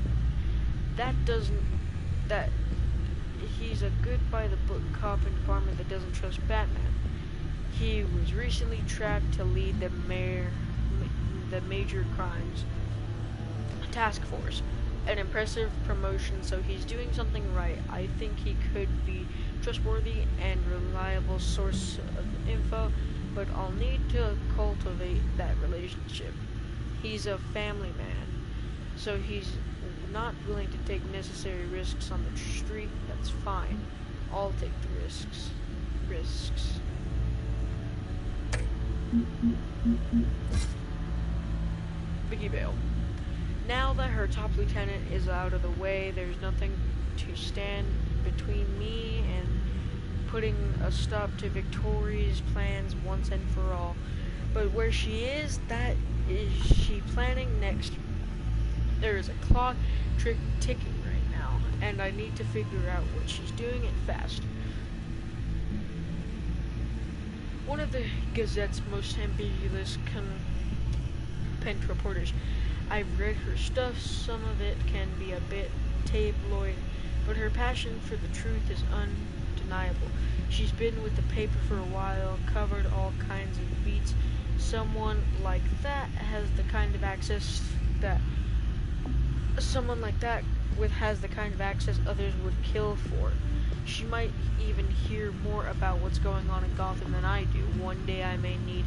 He's a good by the book cop in department that doesn't trust Batman. He was recently trapped to lead the major crimes task force. An impressive promotion, so he's doing something right. I think he could be trustworthy and reliable source of info, but I'll need to cultivate that relationship. He's a family man, so he's not willing to take necessary risks on the street. That's fine. I'll take the risks. Vicky Vale. Now that her top lieutenant is out of the way, there's nothing to stand between me and putting a stop to Victoria's plans once and for all. But where she is, that is she planning next? There is a clock ticking right now, and I need to figure out what she's doing and fast. One of the Gazette's most ambiguous penned reporters. I've read her stuff. Some of it can be a bit tabloid, but her passion for the truth is undeniable. She's been with the paper for a while, covered all kinds of beats. Someone like that has the kind of access others would kill for. She might even hear more about what's going on in Gotham than I do. One day I may need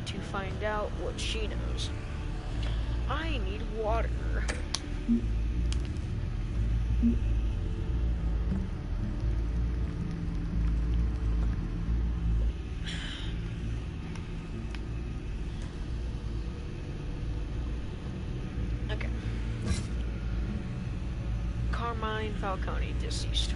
to find out what she knows. I need water. Okay. Carmine Falcone, deceased.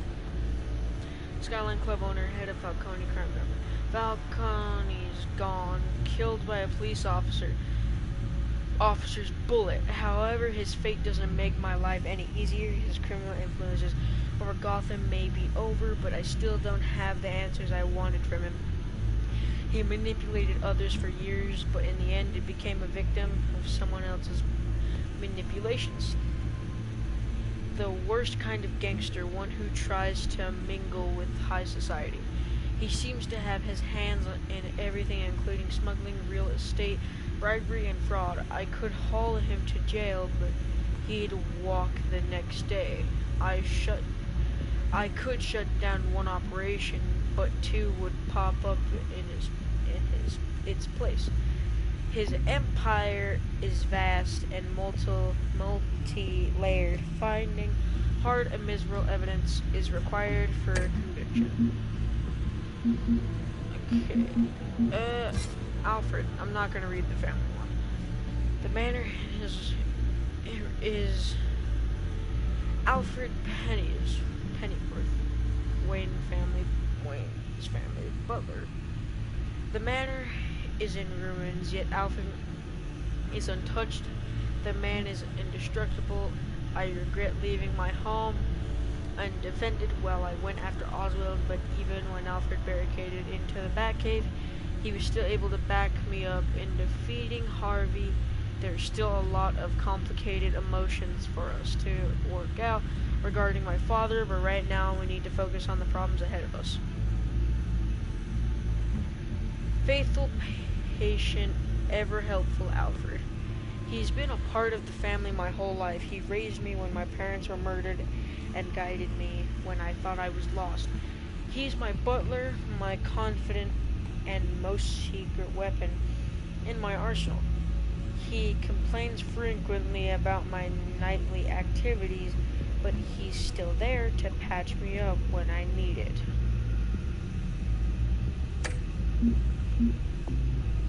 Skyline Club owner, head of Falcone crime family. Falcone's gone, killed by a police officer's bullet. However, his fate doesn't make my life any easier. His criminal influences over Gotham may be over, but I still don't have the answers I wanted from him. He manipulated others for years, but in the end, it became a victim of someone else's manipulations. The worst kind of gangster, one who tries to mingle with high society. He seems to have his hands in everything, including smuggling, real estate, bribery and fraud. I could haul him to jail, but he'd walk the next day. I could shut down one operation, but two would pop up in its place. His empire is vast and multi-layered. Finding hard and miserable evidence is required for conviction. Okay. Alfred. I'm not gonna read the family one. The manor is Alfred Pennyworth. Wayne's family butler. The manor is in ruins, yet Alfred is untouched. The man is indestructible. I regret leaving my home undefended while I went after Oswald, but even when Alfred barricaded into the Batcave, he was still able to back me up in defeating Harvey. There's still a lot of complicated emotions for us to work out regarding my father, but right now we need to focus on the problems ahead of us. Faithful, patient, ever helpful Alfred. He's been a part of the family my whole life. He raised me when my parents were murdered and guided me when I thought I was lost. He's my butler, my confidant, and most secret weapon in my arsenal. He complains frequently about my nightly activities, but he's still there to patch me up when I need it.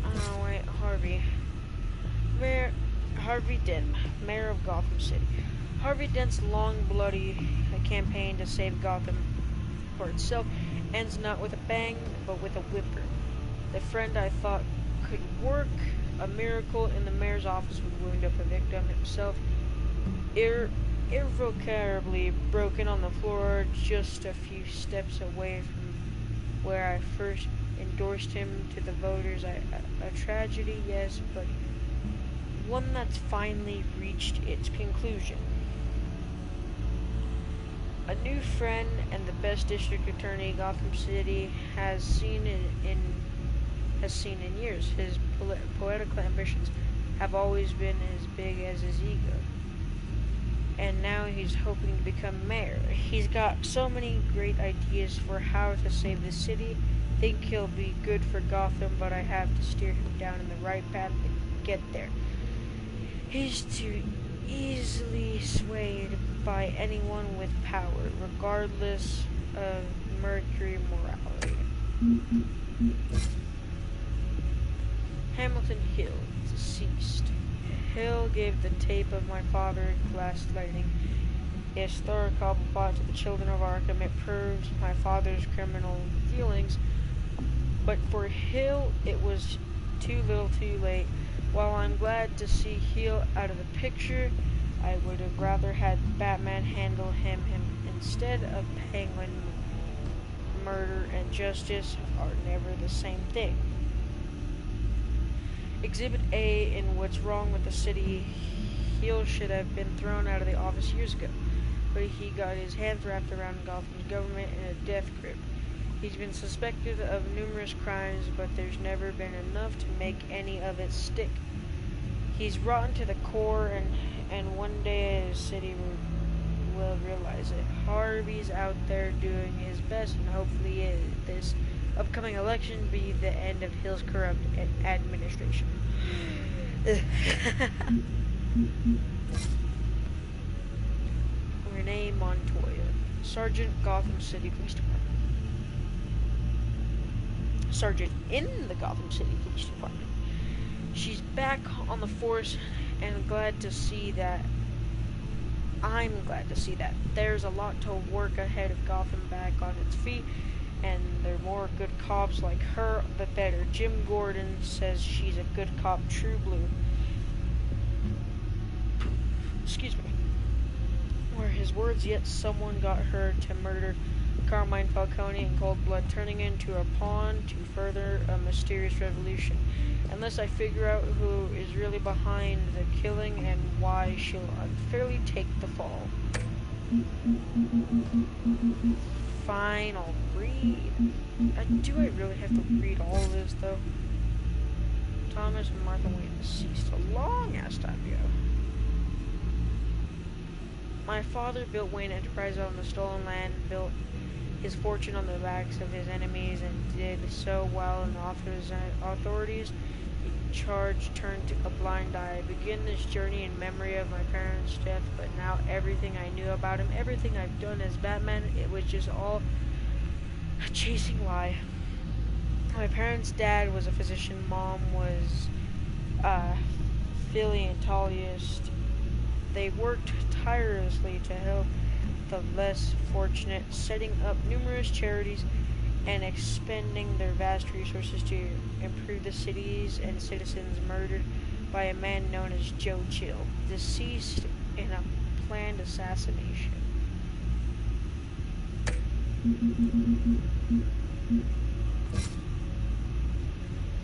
Oh, wait, Harvey. Harvey Dent, mayor of Gotham City. Harvey Dent's long, bloody campaign to save Gotham for itself ends not with a bang, but with a whimper. The friend I thought could work a miracle in the mayor's office would wound up a victim himself, irrevocably broken on the floor just a few steps away from where I first endorsed him to the voters. A tragedy, yes, but one that's finally reached its conclusion. A new friend and the best district attorney Gotham City has seen in years. His poetical ambitions have always been as big as his ego. And now he's hoping to become mayor. He's got so many great ideas for how to save the city. Think he'll be good for Gotham, but I have to steer him down in the right path to get there. He's too easily swayed by anyone with power, regardless of Mercury morality. Hamilton Hill, deceased. Hill gave the tape of my father gaslighting his thorough cobblepot to the children of Arkham. It proves my father's criminal feelings, but for Hill it was too little too late. While I'm glad to see Hill out of the picture, I would have rather had Batman handle him instead of Penguin. Murder and justice are never the same thing. Exhibit A in What's Wrong with the City. Hill should have been thrown out of the office years ago, but he got his hands wrapped around Gotham's government in a death grip. He's been suspected of numerous crimes, but there's never been enough to make any of it stick. He's rotten to the core, and one day the city will realize it. Harvey's out there doing his best, and hopefully this upcoming election be the end of Hill's corrupt administration. Renee Montoya, Sergeant, Gotham City Police Department. Sergeant in the Gotham City Police Department. She's back on the force, and glad to see that. I'm glad to see that. There's a lot to work ahead of Gotham back on its feet, and there are more good cops like her, the better. Jim Gordon says she's a good cop, true blue. Excuse me. Were his words, yet someone got her to murder Carmine Falcone in cold blood, turning into a pawn to further a mysterious revolution. Unless I figure out who is really behind the killing and why she'll unfairly take the fall. Fine, I'll read. Do I really have to read all of this, though? Thomas and Martha Wayne deceased a long ass time ago. My father built Wayne Enterprises on the stolen land, built his fortune on the backs of his enemies, and did so well in the authorities. Charge turned a blind eye. I begin this journey in memory of my parents' death, but now everything I knew about him, everything I've done as Batman, it was just all a chasing lie. My parents' dad was a physician, mom was a paleontologist. They worked tirelessly to help the less fortunate, setting up numerous charities and expending their vast resources to improve the cities and citizens murdered by a man known as Joe Chill, deceased in a planned assassination.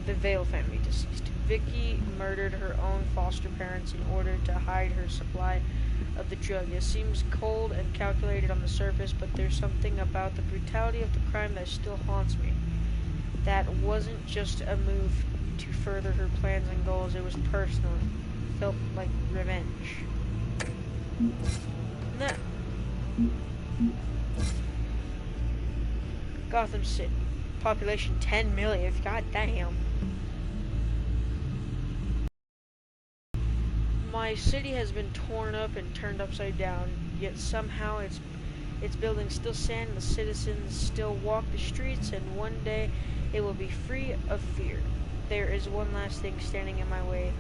The Vale family deceased. Vicky murdered her own foster parents in order to hide her supply of the drug. It seems cold and calculated on the surface, but there's something about the brutality of the crime that still haunts me. That wasn't just a move to further her plans and goals, it was personal. It felt like revenge. No. Gotham City. Population 10 million. God damn. My city has been torn up and turned upside down, yet somehow its buildings still stand, the citizens still walk the streets, and one day it will be free of fear. There is one last thing standing in my way,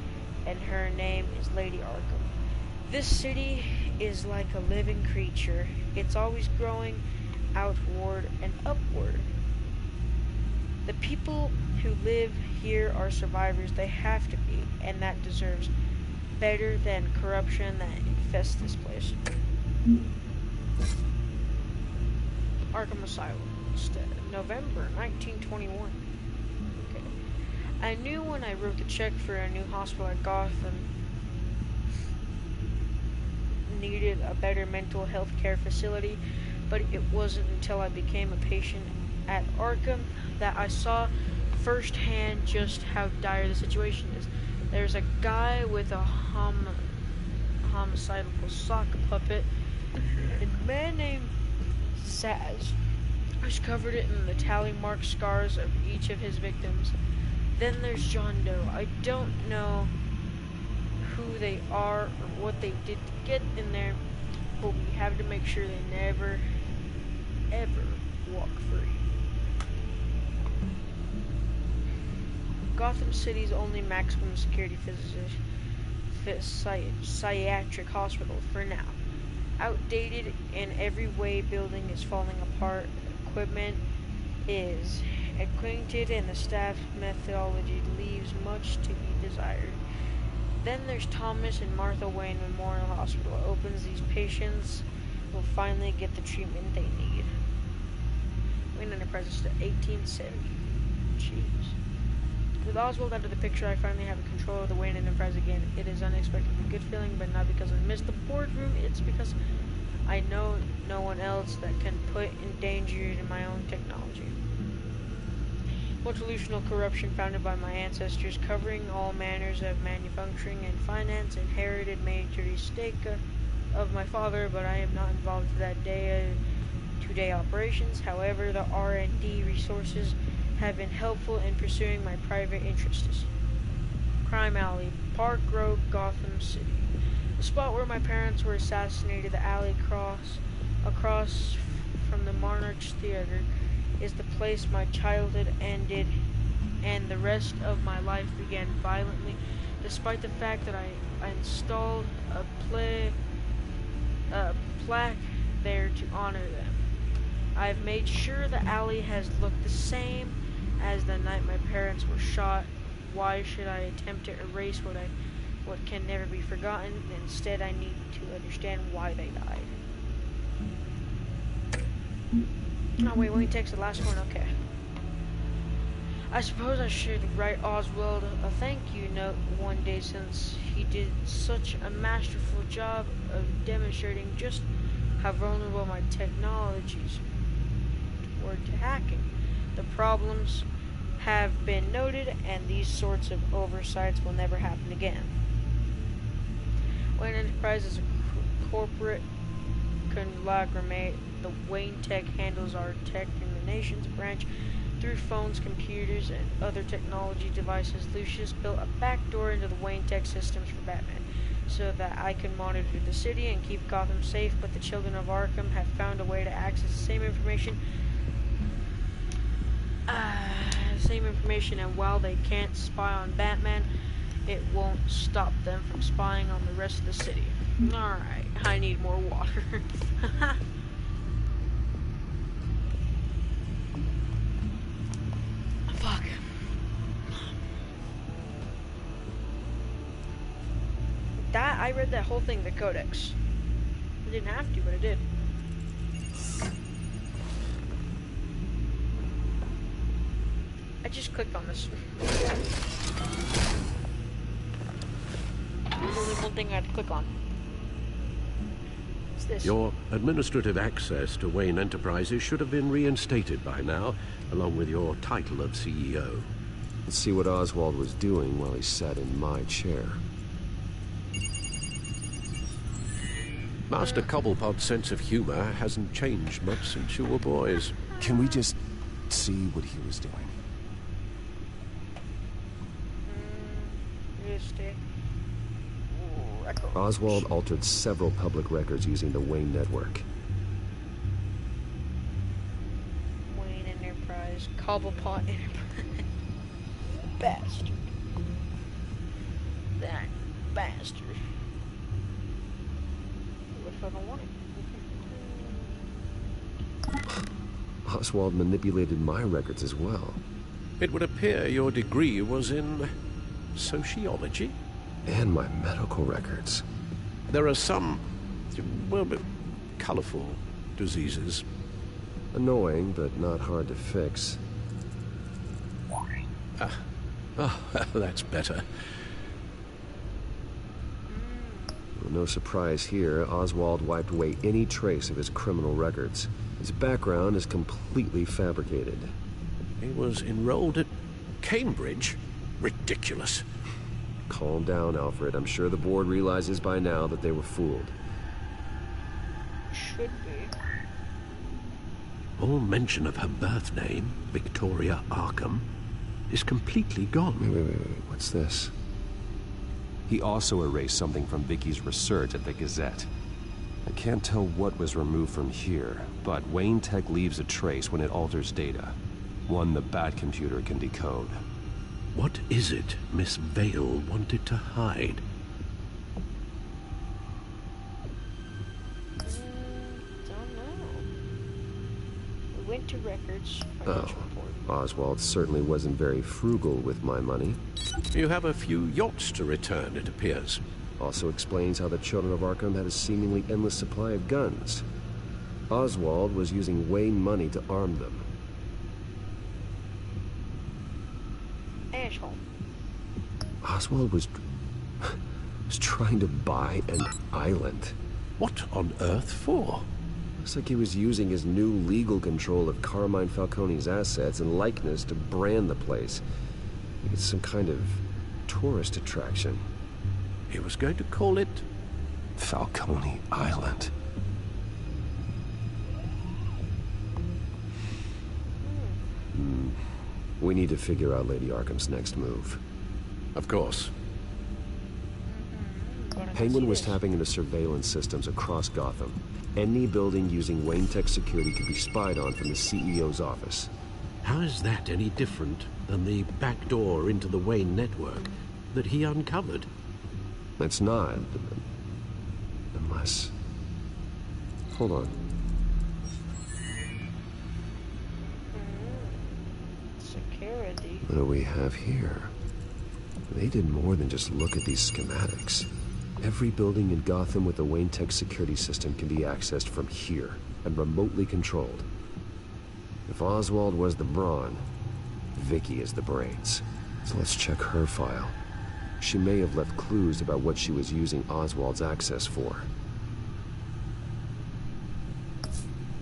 and her name is Lady Arkham. This city is like a living creature. It's always growing outward and upward. The people who live here are survivors. They have to be, and that deserves better than corruption that infests this place. Arkham Asylum, November 1921. Okay. I knew when I wrote the check for a new hospital at Gotham needed a better mental health care facility, but it wasn't until I became a patient at Arkham that I saw firsthand just how dire the situation is. There's a guy with a homicidal sock puppet, and a man named Zaz, who's covered it in the tally mark scars of each of his victims. Then there's John Doe. I don't know who they are or what they did to get in there, but we have to make sure they never, ever walk free. Gotham City's only maximum security psychiatric hospital for now. Outdated in every way, building is falling apart, equipment is antiquated, and the staff methodology leaves much to be desired. Then there's Thomas and Martha Wayne Memorial Hospital. Opens, these patients will finally get the treatment they need. Wayne Enterprises to 1870. Jeez. With Oswald out of the picture, I finally have control of the Wayne Enterprise again. It is unexpectedly good feeling, but not because I missed the boardroom. It's because I know no one else that can put in danger my own technology. Multinational corruption founded by my ancestors, covering all manners of manufacturing and finance, inherited major stake of my father, but I am not involved in that day-to-day operations. However, the R&D resources have been helpful in pursuing my private interests. Crime Alley, Park Road, Gotham City. The spot where my parents were assassinated, the alley across from the Monarch's Theater, is the place my childhood ended and the rest of my life began violently, despite the fact that I installed a plaque there to honor them. I've made sure the alley has looked the same as the night my parents were shot. Why should I attempt to erase what can never be forgotten? Instead, I need to understand why they died. Oh wait, Wayne takes the last one, okay. I suppose I should write Oswald a thank you note one day, since he did such a masterful job of demonstrating just how vulnerable my technologies were to hacking. The problems have been noted, and these sorts of oversights will never happen again. Wayne Enterprise is a corporate conglomerate. The Wayne Tech handles our tech in the nation's branch through phones, computers, and other technology devices. Lucius built a backdoor into the Wayne Tech systems for Batman, so that I can monitor the city and keep Gotham safe, but the children of Arkham have found a way to access the same information, and while they can't spy on Batman, it won't stop them from spying on the rest of the city. Alright, I need more water. Fuck. I read that whole thing, the Codex. I didn't have to, but I did. I just clicked on this. There's only one thing I had to click on. What's this? Your administrative access to Wayne Enterprises should have been reinstated by now, along with your title of CEO. Let's see what Oswald was doing while he sat in my chair. Master Cobblepot's sense of humor hasn't changed much since you were boys. Can we just see what he was doing? Oswald altered several public records using the Wayne network. Wayne Enterprise, Cobblepot Enterprise. Bastard. That bastard. What if I don't want it? Oswald manipulated my records as well. It would appear your degree was in sociology? And my medical records. There are some, well, colorful diseases. Annoying, but not hard to fix. Oh, that's better. No surprise here, Oswald wiped away any trace of his criminal records. His background is completely fabricated. He was enrolled at Cambridge? Ridiculous. Calm down, Alfred. I'm sure the board realizes by now that they were fooled. Should be. All mention of her birth name, Victoria Arkham, is completely gone. Wait. What's this? He also erased something from Vicky's research at the Gazette. I can't tell what was removed from here, But Wayne Tech leaves a trace when it alters data. One the Bat computer can decode. What is it Miss Vale wanted to hide? Don't know. We went to records. Oswald certainly wasn't very frugal with my money. You have a few yachts to return, it appears. Also explains how the children of Arkham had a seemingly endless supply of guns. Oswald was using Wayne money to arm them. Asshole. Oswald was trying to buy an island. What on earth for? Looks like he was using his new legal control of Carmine Falcone's assets and likeness to brand the place. It's some kind of tourist attraction. He was going to call it Falcone Island. We need to figure out Lady Arkham's next move. Of course. Penguin was tapping into surveillance systems across Gotham. Any building using Wayne Tech security could be spied on from the CEO's office. How is that any different than the back door into the Wayne network that he uncovered? It's not. Unless... Hold on. Security. What do we have here? They did more than just look at these schematics. Every building in Gotham with the Wayne Tech security system can be accessed from here and remotely controlled. If Oswald was the brawn, Vicky is the brains. So let's check her file. She may have left clues about what she was using Oswald's access for.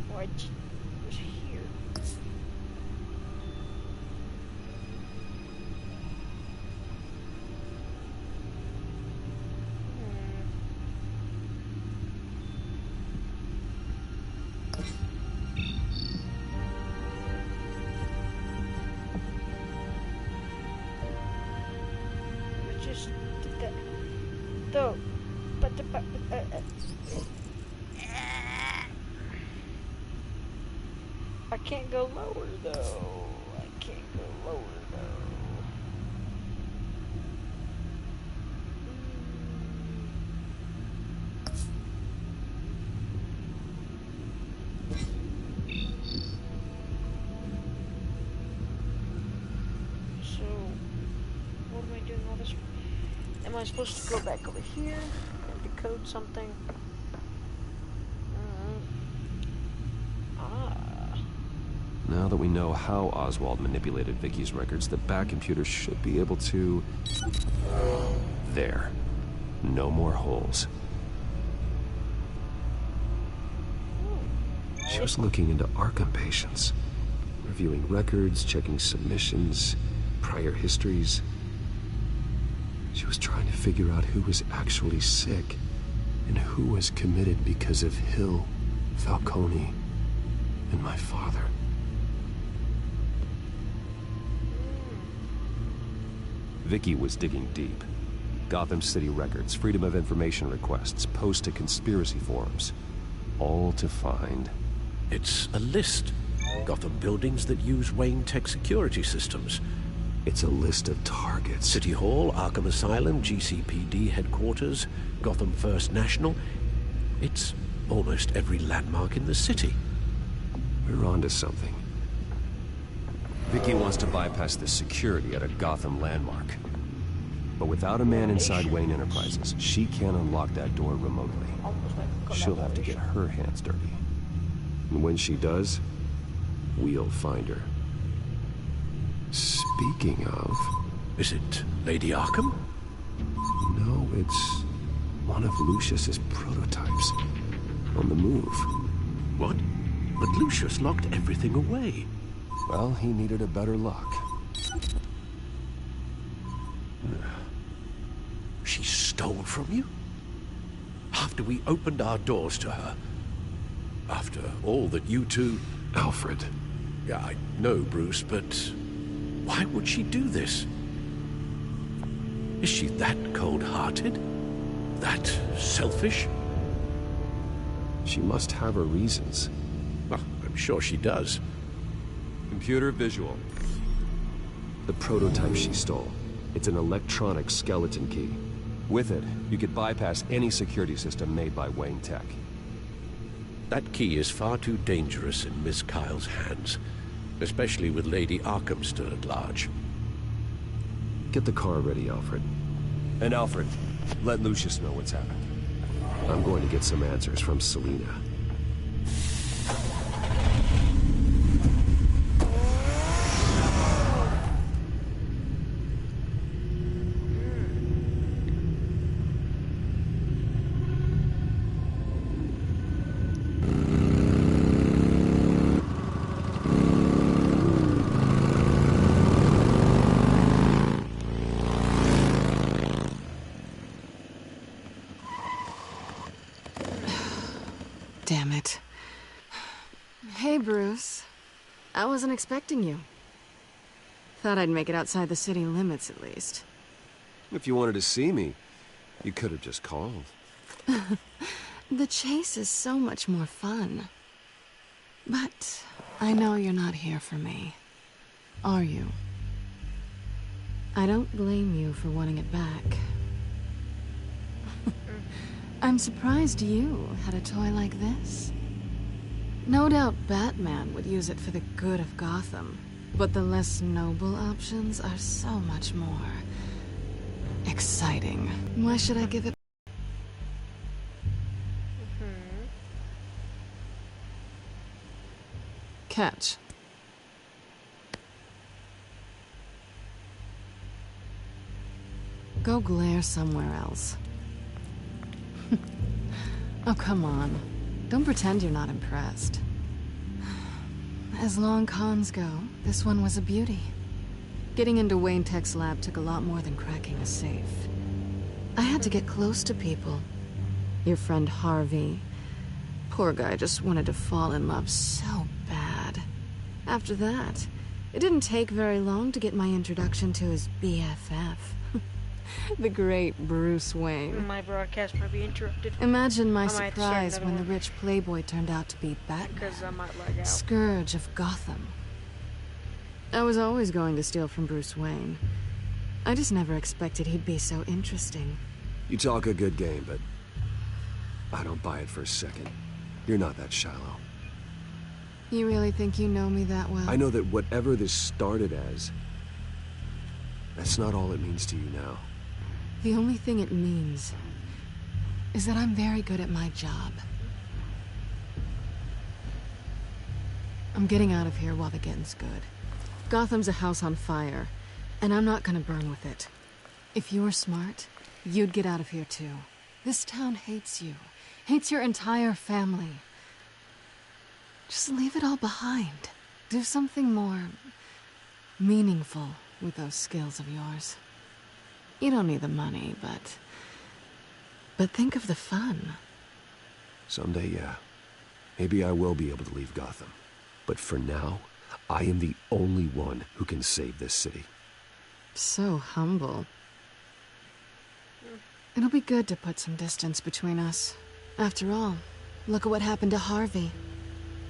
What was here? can't go lower though. I can't go lower though. So, what am I doing all this? Am I supposed to go back over here and decode something? Now that we know how Oswald manipulated Vicky's records, the back computer should be able to... There. No more holes. She was looking into Arkham patients, reviewing records, checking submissions, prior histories. She was trying to figure out who was actually sick and who was committed because of Hill, Falcone, and my father. Vicky was digging deep. Gotham City records, Freedom of Information requests, posts to conspiracy forums. All to find... It's a list. Gotham buildings that use Wayne Tech security systems. It's a list of targets. City Hall, Arkham Asylum, GCPD headquarters, Gotham First National. It's almost every landmark in the city. We're onto something. Vicky wants to bypass the security at a Gotham landmark. But without a man inside Wayne Enterprises, she can't unlock that door remotely. She'll have to get her hands dirty. And when she does, we'll find her. Speaking of... Is it Lady Arkham? No, it's one of Lucius's prototypes. On the move. What? But Lucius locked everything away. Well, he needed a better lock. She stole from you? After we opened our doors to her? After all that you two... Alfred. Yeah, I know, Bruce, but... why would she do this? Is she that cold-hearted? That selfish? She must have her reasons. Well, I'm sure she does. Computer visual. The prototype she stole. It's an electronic skeleton key. With it, you could bypass any security system made by Wayne Tech. That key is far too dangerous in Miss Kyle's hands, especially with Lady Arkham still at large. Get the car ready, Alfred. And Alfred, let Lucius know what's happened. I'm going to get some answers from Selina. Damn it. Hey, Bruce. I wasn't expecting you. Thought I'd make it outside the city limits, at least. If you wanted to see me, you could have just called. The chase is so much more fun. But I know you're not here for me. Are you? I don't blame you for wanting it back. I'm surprised you had a toy like this. No doubt Batman would use it for the good of Gotham, but the less noble options are so much more exciting. Why should I give it? Catch. Go glare somewhere else. Oh, come on. Don't pretend you're not impressed. As long cons go, this one was a beauty. Getting into Wayne Tech's lab took a lot more than cracking a safe. I had to get close to people. Your friend Harvey. Poor guy just wanted to fall in love so bad. After that, it didn't take very long to get my introduction to his BFF. The great Bruce Wayne. My broadcast might be interrupted. Imagine my I might have to start surprise another when the one. rich playboy turned out to be Batman. Because I might lag out. Scourge of Gotham. I was always going to steal from Bruce Wayne. I just never expected he'd be so interesting. You talk a good game, but I don't buy it for a second. You're not that shallow. You really think you know me that well? I know that whatever this started as, that's not all it means to you now. The only thing it means is that I'm very good at my job. I'm getting out of here while the getting's good. Gotham's a house on fire, and I'm not gonna burn with it. If you were smart, you'd get out of here too. This town hates you. Hates your entire family. Just leave it all behind. Do something more meaningful with those skills of yours. You don't need the money, but think of the fun. Someday, yeah. Maybe I will be able to leave Gotham. But for now, I am the only one who can save this city. So humble. It'll be good to put some distance between us. After all, look at what happened to Harvey.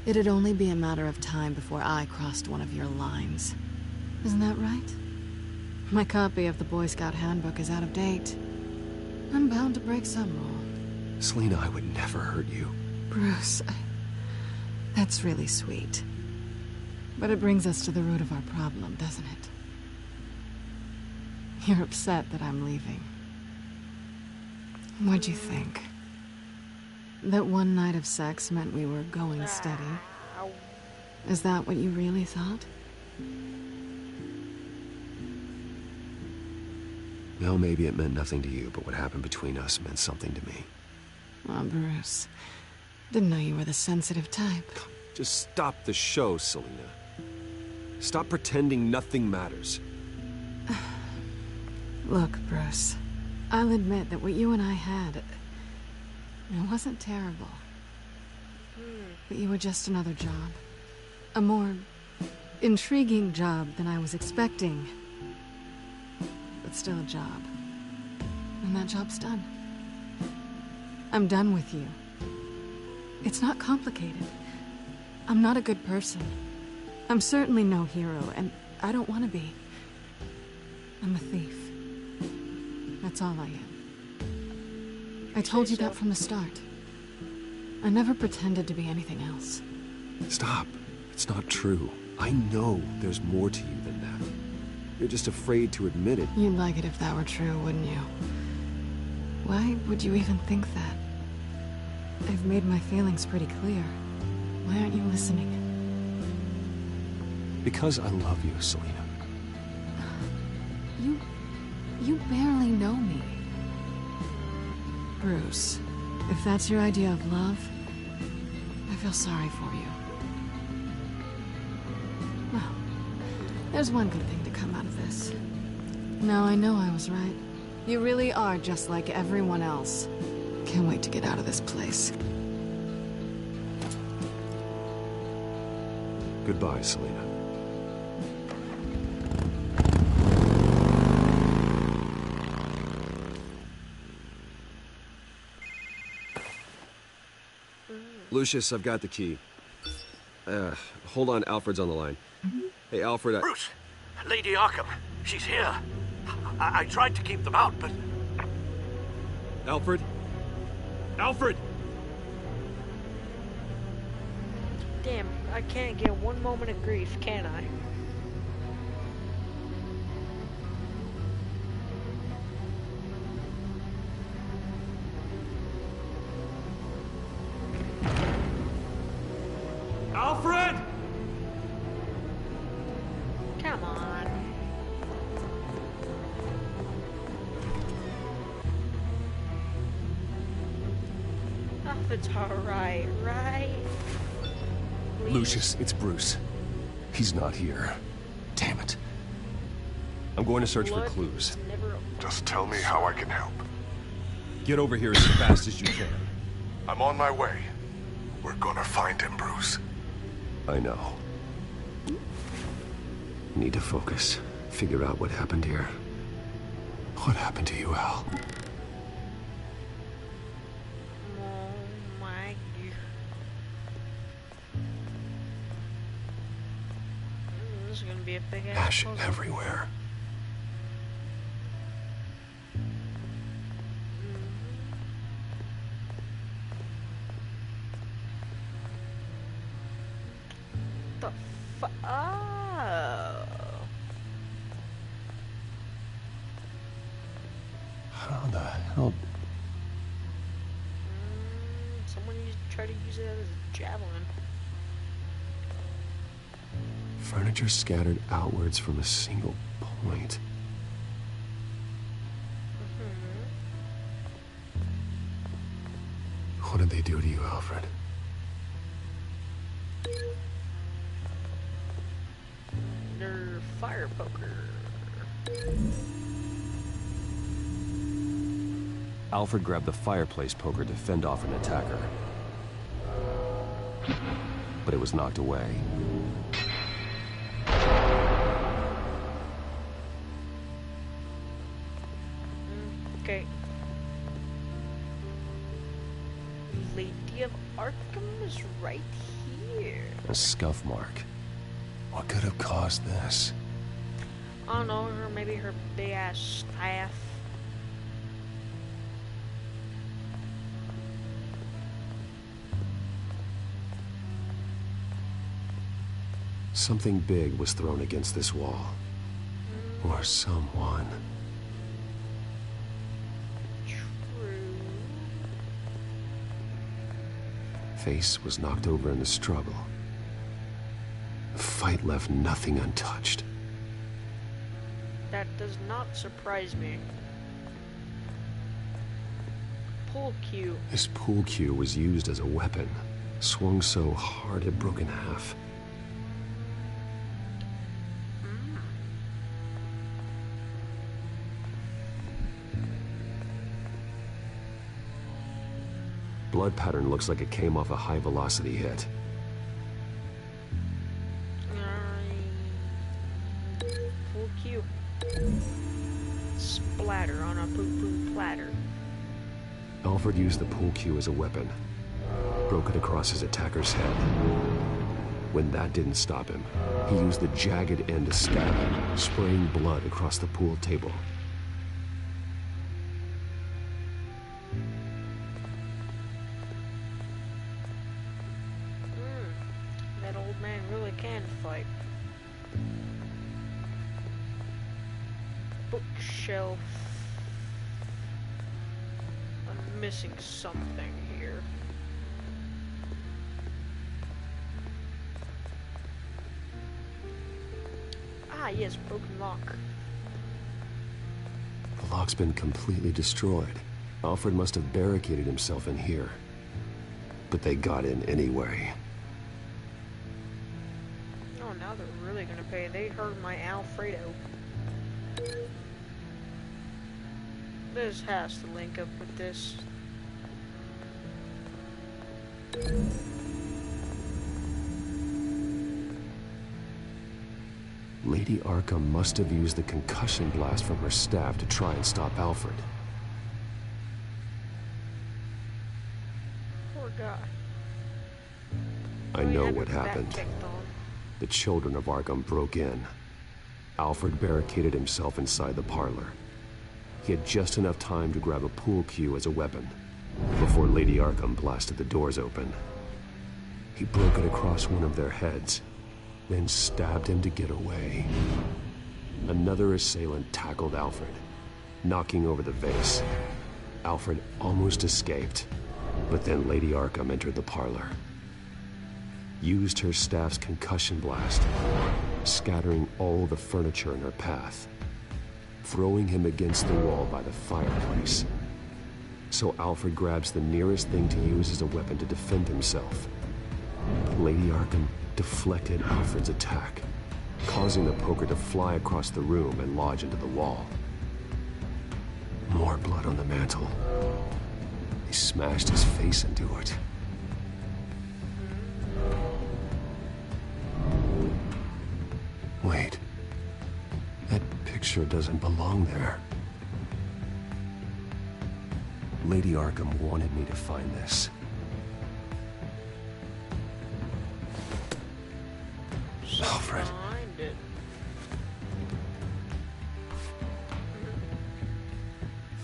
It'd only be a matter of time before I crossed one of your lines. Isn't that right? My copy of the Boy Scout Handbook is out of date. I'm bound to break some rule. Selina, I would never hurt you. Bruce, that's really sweet. But it brings us to the root of our problem, doesn't it? You're upset that I'm leaving. What'd you think? That one night of sex meant we were going steady? Is that what you really thought? Well, maybe it meant nothing to you, but what happened between us meant something to me. Oh, Bruce. Didn't know you were the sensitive type. Just stop the show, Selina. Stop pretending nothing matters. Look, Bruce. I'll admit that what you and I had, it wasn't terrible. But you were just another job. A more intriguing job than I was expecting. But still a job. And that job's done. I'm done with you. It's not complicated. I'm not a good person. I'm certainly no hero, and I don't want to be. I'm a thief. That's all I am. I told you that from the start. I never pretended to be anything else. Stop. It's not true. I know there's more to you than that. You're just afraid to admit it. You'd like it if that were true, wouldn't you? Why would you even think that? I've made my feelings pretty clear. Why aren't you listening? Because I love you, Selina. You barely know me. Bruce, if that's your idea of love, I feel sorry for you. Well, there's one good thing to come out of this. Now I know I was right. You really are just like everyone else. Can't wait to get out of this place. Goodbye, Selina. Lucius, I've got the key. Hold on, Alfred's on the line. Hey, Alfred, Bruce! Lady Arkham, she's here. I tried to keep them out, but... Alfred? Alfred! Damn, I can't get one moment of grief, can I? Alfred! Come on. Alfred's alright, right? Please. Lucius, it's Bruce. He's not here. Damn it. I'm going to search for clues. Just tell me how I can help. Get over here as fast as you can. I'm on my way. We're gonna find him, Bruce. I know. Need to focus. Figure out what happened here. What happened to you, Al? Oh my god. This is gonna be a big ass Ash puzzle. everywhere. The fu- Oh. How the hell? Someone tried to use it as a javelin. Furniture scattered outwards from a single point. What did they do to you, Alfred? Their fire poker. Alfred grabbed the fireplace poker to fend off an attacker. But it was knocked away. Okay. Lady of Arkham is right here. A scuff mark. What could have caused this? I don't know, or maybe her big ass staff. Something big was thrown against this wall. Or someone. True. Face was knocked over in the struggle. The fight left nothing untouched. That does not surprise me. Pool cue. This pool cue was used as a weapon. Swung so hard it broke in half. Blood pattern looks like it came off a high-velocity hit. Pool cue. Splatter on a poo-poo platter. Alfred used the pool cue as a weapon. Broke it across his attacker's head. When that didn't stop him, he used the jagged end to stab him, spraying blood across the pool table. That old man really can fight. Bookshelf. I'm missing something here. Ah, yes, broken lock. The lock's been completely destroyed. Alfred must have barricaded himself in here. But they got in anyway. Oh, now they're really gonna pay. They heard my Alfredo. This has to link up with this. Lady Arkham must have used the concussion blast from her staff to try and stop Alfred. Poor guy. I know what happened. The children of Arkham broke in. Alfred barricaded himself inside the parlor. He had just enough time to grab a pool cue as a weapon before Lady Arkham blasted the doors open. He broke it across one of their heads, then stabbed him to get away. Another assailant tackled Alfred, knocking over the vase. Alfred almost escaped, but then Lady Arkham entered the parlor. Used her staff's concussion blast, scattering all the furniture in her path, throwing him against the wall by the fireplace. So Alfred grabs the nearest thing to use as a weapon to defend himself. Lady Arkham deflected Alfred's attack, causing the poker to fly across the room and lodge into the wall. More blood on the mantel. He smashed his face into it. Wait. That picture doesn't belong there. Lady Arkham wanted me to find this. Alfred. Find it.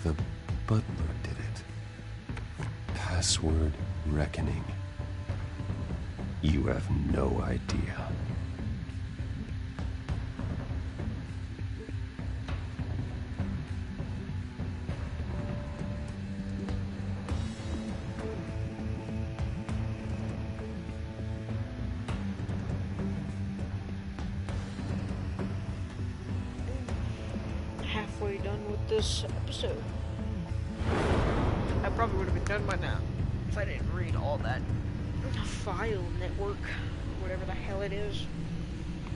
The butler did it. Password reckoning. You have no idea. Halfway done with this episode. I probably would have been done by now if I didn't read all that file network, whatever the hell it is.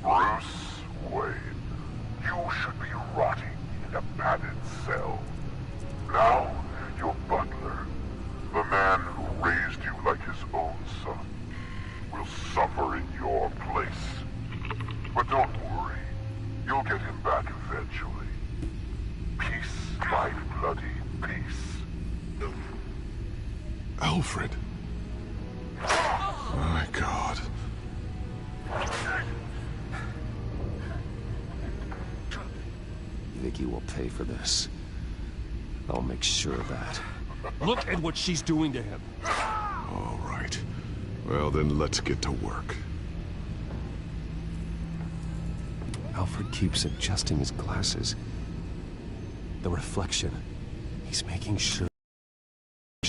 Bruce Wayne, you should be rotting in a padded cell. Now, your butler, the man who raised you like his own son, will suffer in your place. But don't worry, you'll get him back eventually. Peace, my bloody peace. Alfred. My God. Vicky will pay for this. I'll make sure of that. Look at what she's doing to him. All right. Well, then let's get to work. Alfred keeps adjusting his glasses. The reflection. He's making sure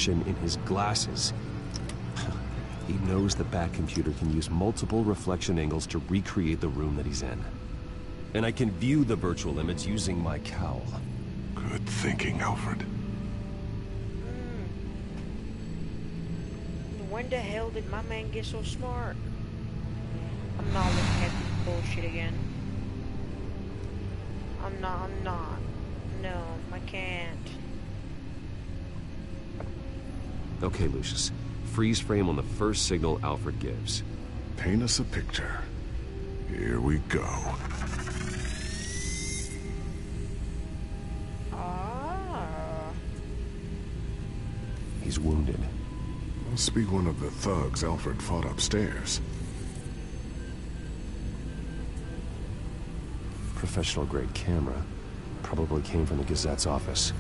in his glasses. He knows the Batcomputer can use multiple reflection angles to recreate the room that he's in. And I can view the virtual image using my cowl. Good thinking, Alfred. When the hell did my man get so smart? I'm not looking at this bullshit again. I'm not. No, I can't. Okay, Lucius. Freeze frame on the first signal Alfred gives. Paint us a picture. Here we go. He's wounded. Must be one of the thugs Alfred fought upstairs. Professional-grade camera. Probably came from the Gazette's office.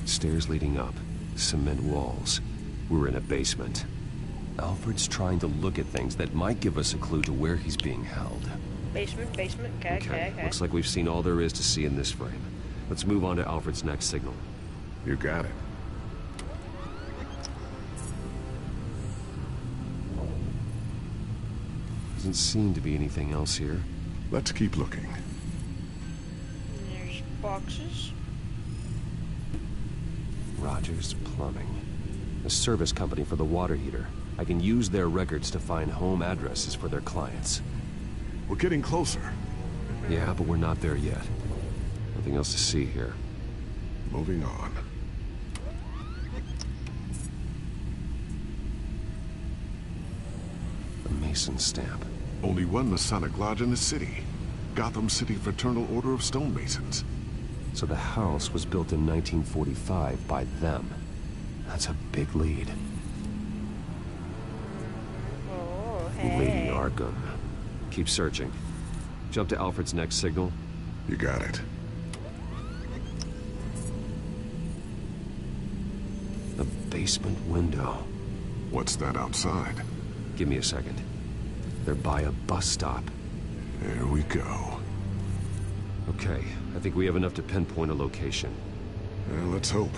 Stairs leading up. Cement walls. We're in a basement. Alfred's trying to look at things that might give us a clue to where he's being held. Basement. Okay. Looks like we've seen all there is to see in this frame. Let's move on to Alfred's next signal. You got it. Doesn't seem to be anything else here. Let's keep looking. There's boxes. Rogers Plumbing. A service company for the water heater. I can use their records to find home addresses for their clients. We're getting closer. Yeah, but we're not there yet. Nothing else to see here. Moving on. The Mason stamp. Only one Masonic lodge in the city. Gotham City Fraternal Order of Stonemasons. So the house was built in 1945 by them. That's a big lead. Oh, hey. Lady Arkham. Keep searching. Jump to Alfred's next signal. You got it. The basement window. What's that outside? Give me a second. They're by a bus stop. There we go. Okay, I think we have enough to pinpoint a location. Let's hope.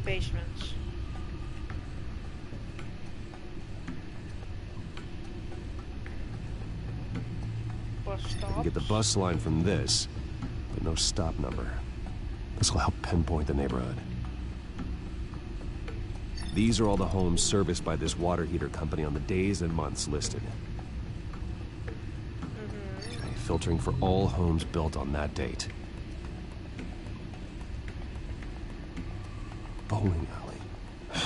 Basements. Bus I stops. can get the bus line from this, but no stop number. This will help pinpoint the neighborhood. These are all the homes serviced by this water heater company on the days and months listed. Okay, filtering for all homes built on that date. bowling alley.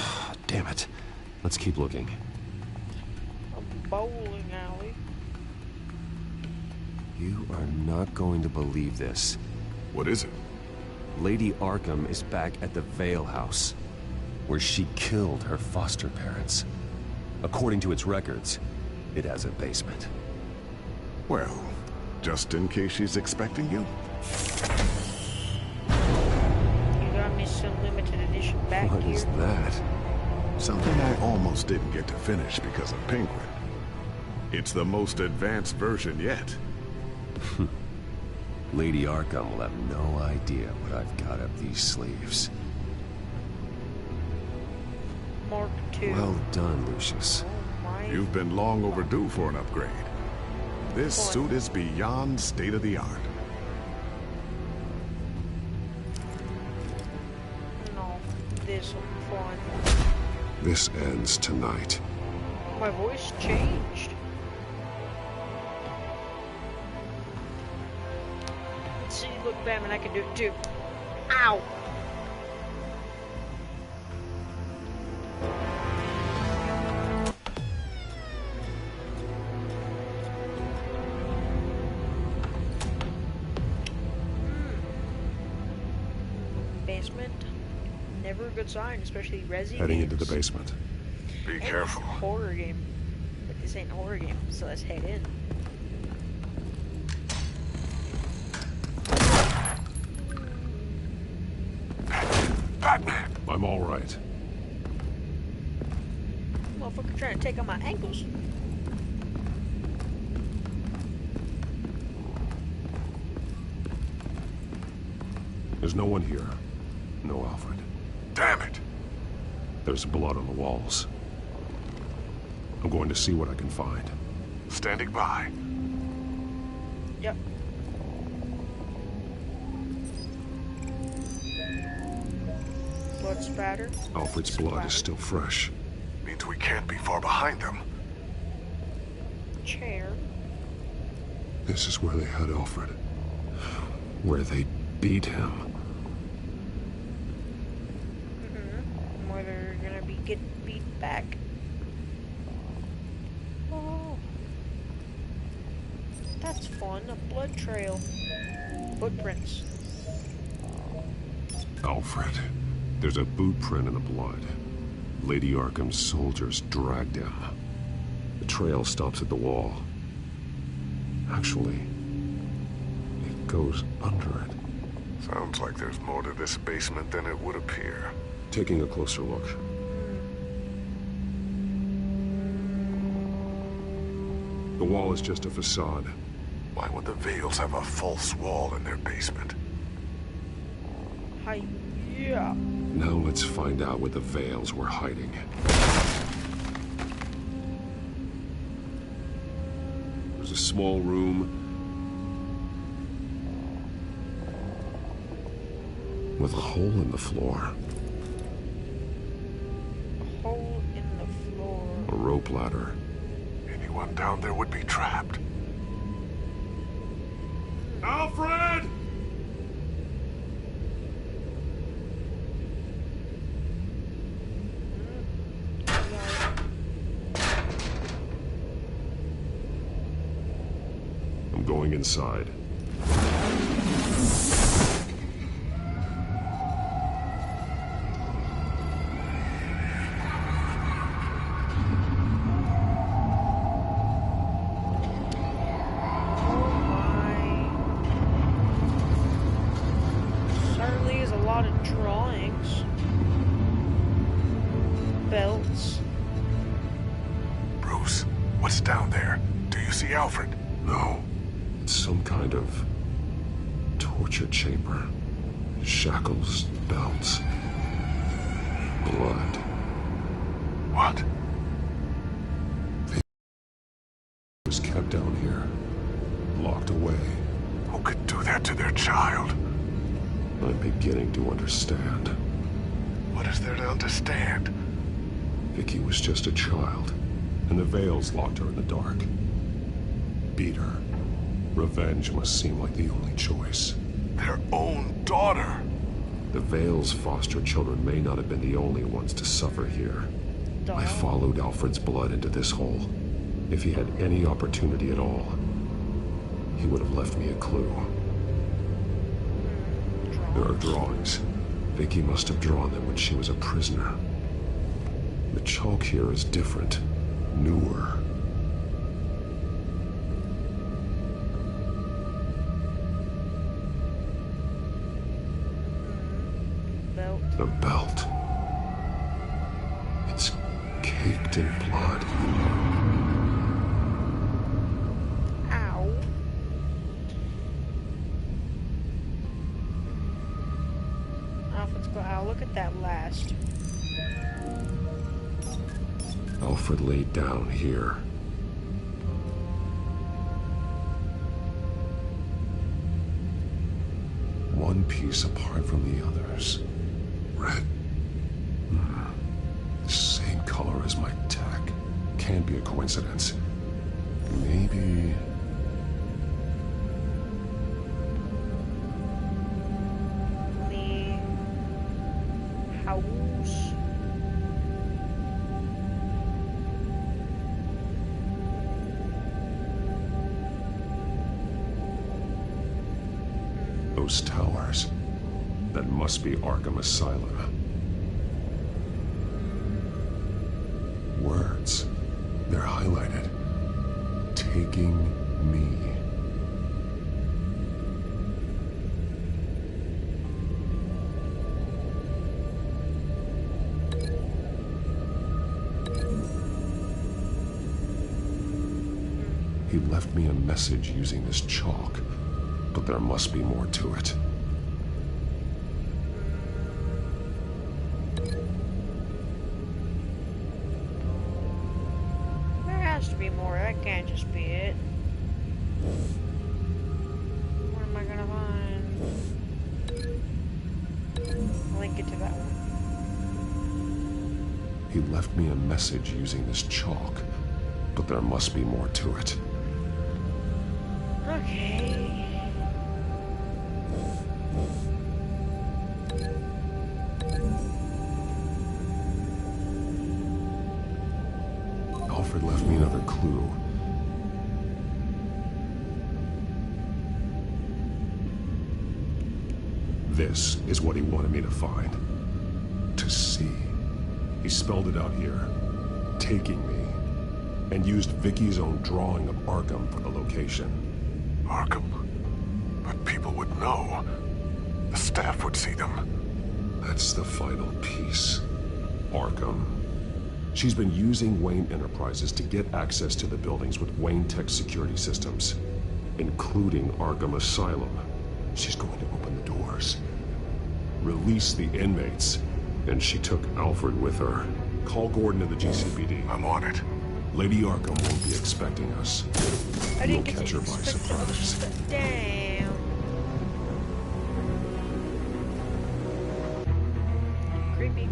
Damn it. Let's keep looking. A bowling alley? You are not going to believe this. What is it? Lady Arkham is back at the Vale House, where she killed her foster parents. According to its records, it has a basement. Well, just in case she's expecting you. You got me some limited edition back What here. is that? Something I almost didn't get to finish because of Penguin. It's the most advanced version yet. Lady Arkham will have no idea what I've got up these sleeves. Mark II. Well done, Lucius. You've been long overdue for an upgrade. This suit is beyond state-of-the-art. No, this will be fun. This ends tonight. My voice changed. See, look, Batman, I can do it too. Ow! Basement. Never a good sign, especially Resi Heading games. into the basement. Be And careful. it's a horror game. But this ain't a horror game, so let's head in. Batman! I'm all right. Motherfucker trying to take on my ankles. There's no one here. No Alfred. Damn it! There's blood on the walls. I'm going to see what I can find. Standing by. Yep. Blood spatter. Alfred's blood is still fresh. Means we can't be far behind them. Chair. This is where they had Alfred. Where they beat him. Where they're gonna be getting beat back. Oh. That's fun. A blood trail. Footprints. Alfred. There's a boot print in the blood. Lady Arkham's soldiers dragged him. The trail stops at the wall. Actually, it goes under it. Sounds like there's more to this basement than it would appear. Taking a closer look. The wall is just a facade. Why would the Vales have a false wall in their basement? Hi. Yeah. Now let's find out what the Vales were hiding. There's a small room with a hole in the floor. A hole in the floor. A rope ladder. Anyone down there would be trapped. Alfred! I'm going inside. Certainly is a lot of drawings. Belts. Bruce, what's down there? Do you see Alfred? No. It's some kind of torture chamber. Shackles, belts, blood. What? He was kept down here, locked away. Who could do that to their child? I'm beginning to understand. What is there to understand? Vicky was just a child, and the Vales locked her in the dark. Beat her. Revenge must seem like the only choice. Their own daughter? The Vale's foster children may not have been the only ones to suffer here. I followed Alfred's blood into this hole. If he had any opportunity at all, he would have left me a clue. There are drawings. Vicky must have drawn them when she was a prisoner. The chalk here is different, newer. The belt. It's caked in blood. Ow. Alfred's go. Ow, look at that last. Alfred laid down here. One piece apart from the others. Red. The same color as my tech. Can't be a coincidence. Maybe... The house. Those towers. That must be Arkham Asylum. Words. They're highlighted. Taking me. He left me a message using this chalk, but there must be more to it. To be more. That can't just be it. What am I gonna find? Link it to that one. He left me a message using this chalk, but there must be more to it. Okay. Alfred left me another clue. This is what he wanted me to find. To see. He spelled it out here. Taking me. And used Vicky's own drawing of Arkham for the location. Arkham? But people would know. The staff would see them. That's the final piece. Arkham. She's been using Wayne Enterprises to get access to the buildings with Wayne Tech security systems, including Arkham Asylum. She's going to open the doors, release the inmates, and she took Alfred with her. Call Gordon to the GCPD. I'm on it. Lady Arkham won't be expecting us. We'll catch her by surprise. Damn. Creepy.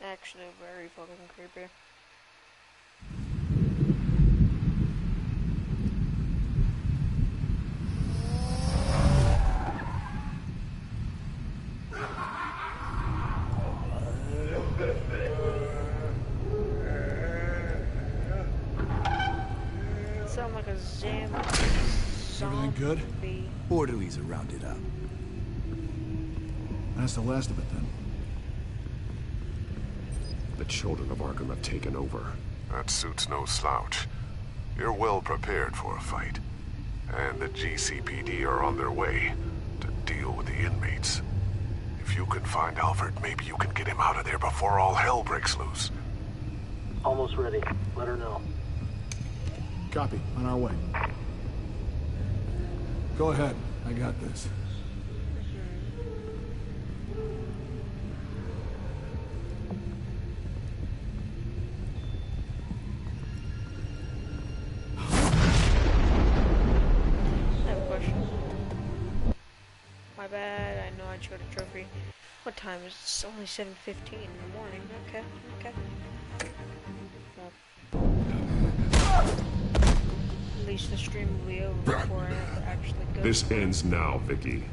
Actually, very fucking creepy. Sound like a zombie. Everything good? Orderlies are rounded up. That's the last of it then. The children of Arkham have taken over. That suit's no slouch. You're well prepared for a fight. And the GCPD are on their way to deal with the inmates. If you can find Alfred, maybe you can get him out of there before all hell breaks loose. Almost ready. Let her know. Copy. On our way. Go ahead. I got this. My bad, I know I showed a trophy. What time is it? It's only 7:15 in the morning. Okay, okay. Well. least the stream will be over before I have to actually go. This ends now, Vicky.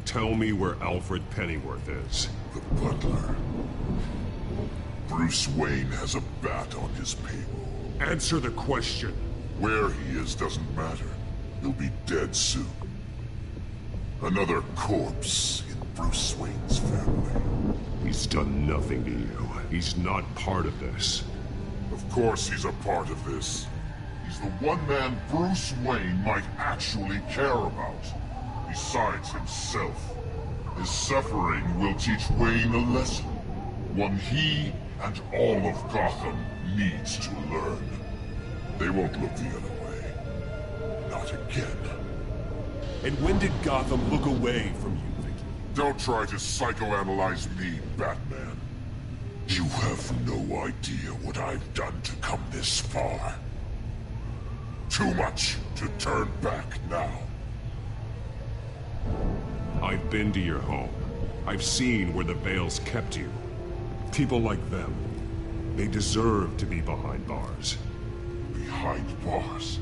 Tell me where Alfred Pennyworth is. The butler. Bruce Wayne has a bat on his payroll. Answer the question. Where he is doesn't matter. He'll be dead soon. Another corpse in Bruce Wayne's family. He's done nothing to you. He's not part of this. Of course he's a part of this. He's the one man Bruce Wayne might actually care about. Besides himself. His suffering will teach Wayne a lesson. One he and all of Gotham needs to learn. They won't look the other way. Not again. And when did Gotham look away from you, Vicky? Don't try to psychoanalyze me, Batman. You have no idea what I've done to come this far. Too much to turn back now. I've been to your home. I've seen where the Vales kept you. People like them, they deserve to be behind bars. Behind bars?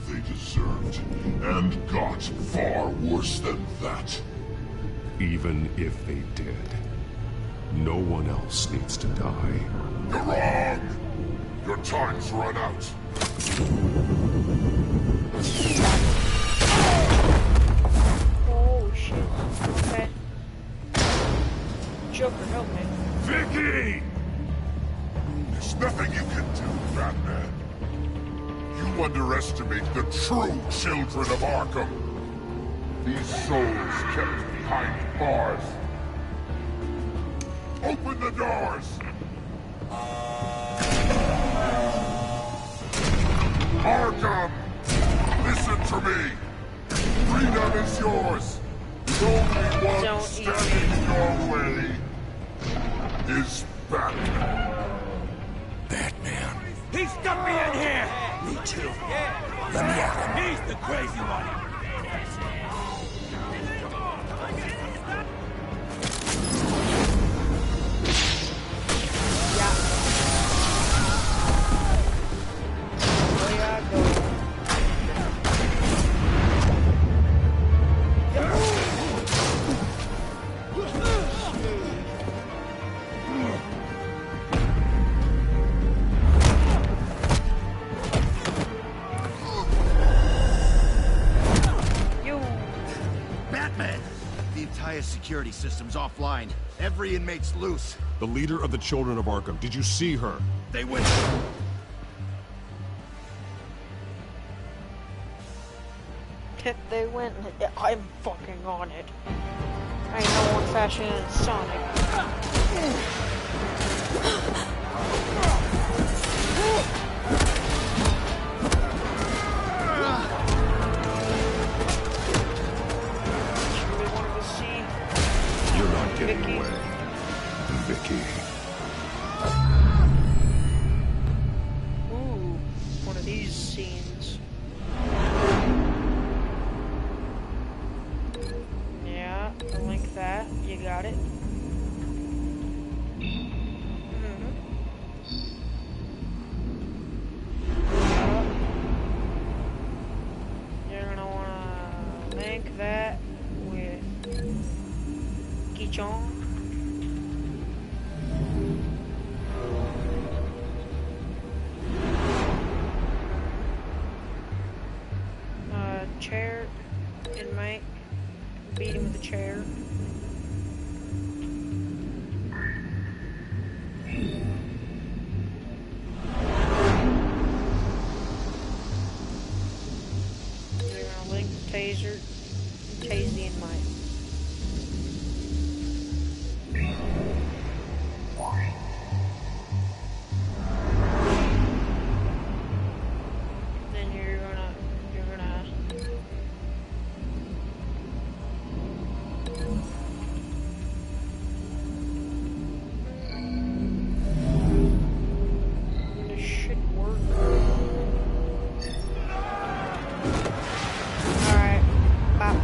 They deserved and got far worse than that. Even if they did, no one else needs to die. You're wrong. Your time's run out. Oh shit. Okay. Joker, help me. Vicky! There's nothing you can do, Batman. You underestimate the true children of Arkham. These souls kept behind bars. Open the doors! Arkham! Listen to me! Freedom is yours! The only one standing in your way is Batman. Batman. He stuck me in here! Me too. Let me at him. He's the crazy one! Security system's offline. Every inmate's loose. The leader of the Children of Arkham, did you see her? They went... They went... I'm fucking on it. I ain't no one faster than Sonic. You're not getting away, Vicky. Ooh, one of these scenes. Yeah, like that. You got it. You're gonna wanna link that with Gichon. Chair, inmate, beat him with a chair. They're gonna link the taser and tase the inmate. Then you're gonna this should work. Alright. Bop.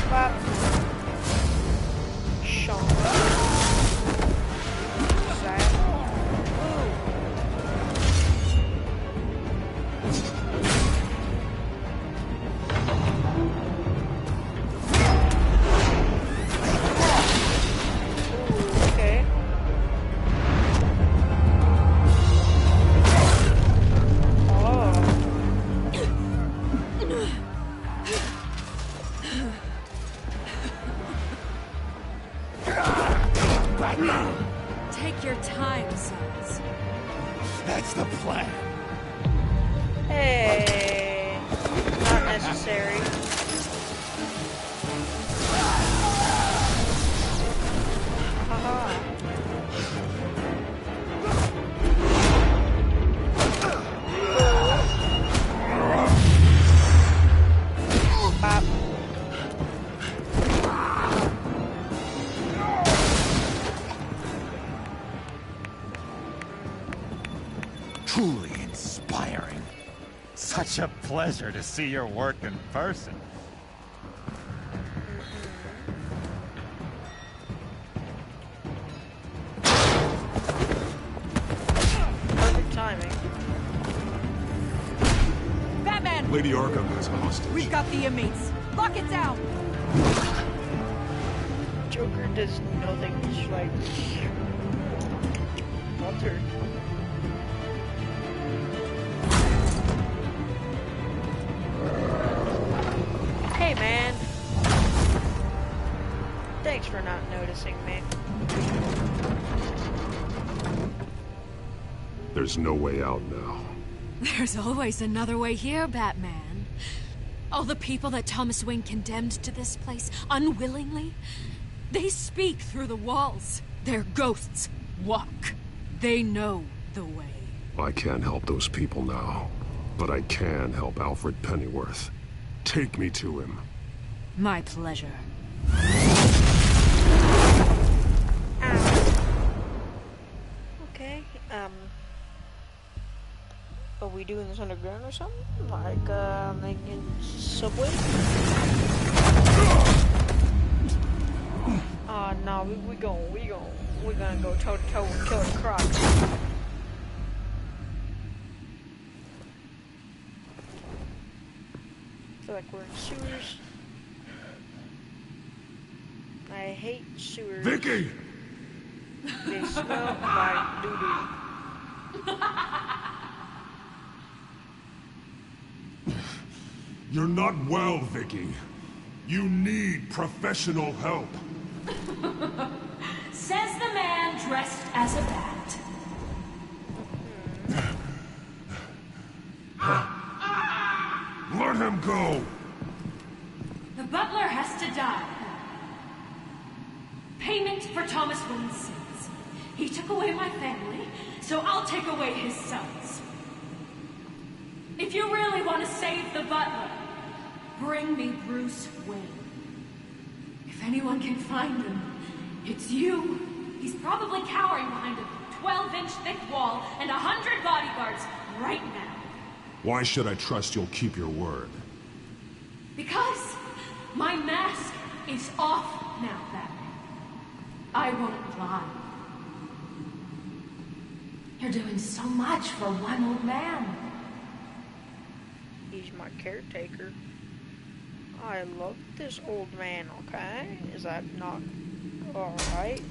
Bop. Take your time, sons. That's the plan. Hey, not necessary. Haha. Bop. Truly inspiring. Such a pleasure to see your work in person. Perfect timing. Batman! Lady Arkham has a hostage. We've got the inmates. Lock it down! Joker does nothing. He's like, altered. Hey, man. Thanks for not noticing me. There's no way out now. There's always another way here, Batman. All the people that Thomas Wayne condemned to this place unwillingly, they speak through the walls. Their ghosts walk. They know the way. I can't help those people now, but I can help Alfred Pennyworth. Take me to him. My pleasure. Okay, are we doing this underground or something? Like, in Subway? No, we're gonna go toe to toe with Killer Croc. Feel like we're in sewers. I hate sewers. Vicky! They smell like doo-doo. You're not well, Vicky. You need professional help. Says the man dressed as a bat. Let him go! The butler has to die. Payment for Thomas Wayne's sins. He took away my family, so I'll take away his sons. If you really want to save the butler, bring me Bruce Wayne. If anyone can find him, it's you. He's probably cowering behind a 12-inch thick wall and 100 bodyguards right now. Why should I trust you'll keep your word? Because my mask is off now, Batman. I won't lie. You're doing so much for one old man. He's my caretaker. I love this old man, okay? Is that not alright?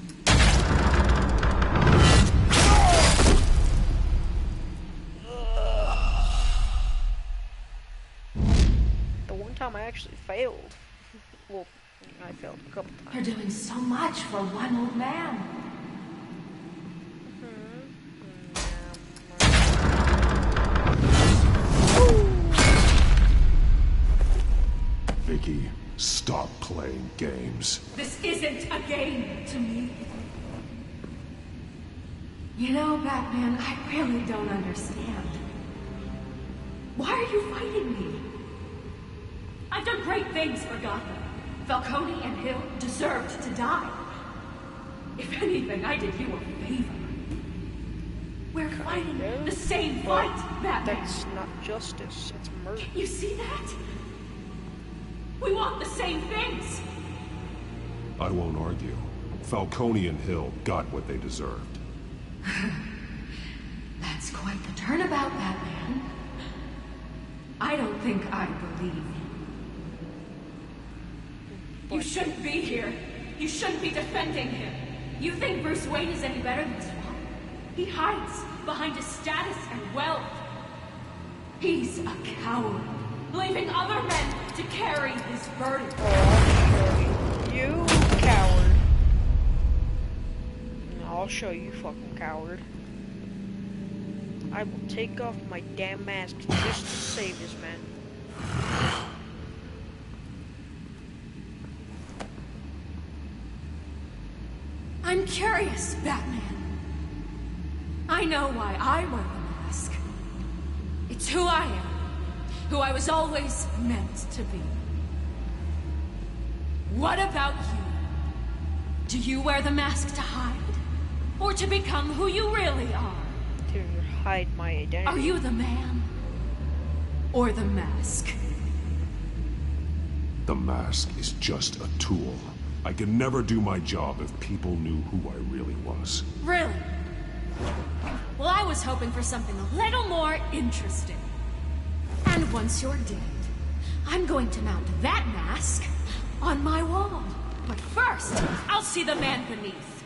The one time I actually failed. Well, I failed a couple times. You're doing so much for one old man. Vicky, stop playing games. This isn't a game to me. You know, Batman, I really don't understand. Why are you fighting me? I've done great things for Gotham. Falcone and Hill deserved to die. If anything, I did you a favor. We're fighting the same fight, Batman. That's not justice, it's murder. You see that? We want the same things. I won't argue. Falcone and Hill got what they deserved. That's quite the turnabout, Batman. I don't think I believe you. You shouldn't be here. You shouldn't be defending him. You think Bruce Wayne is any better than Swamp? He hides behind his status and wealth. He's a coward, leaving other men to carry this burden. Oh, you coward. I'll show you, fucking coward. I will take off my damn mask just to save this man. I'm curious, Batman. I know why I wear the mask. It's who I am. Who I was always meant to be. What about you? Do you wear the mask to hide? Or to become who you really are? To hide my identity. Are you the man? Or the mask? The mask is just a tool. I could never do my job if people knew who I really was. Really? Well, I was hoping for something a little more interesting. And once you're dead, I'm going to mount that mask on my wall. But first, I'll see the man beneath.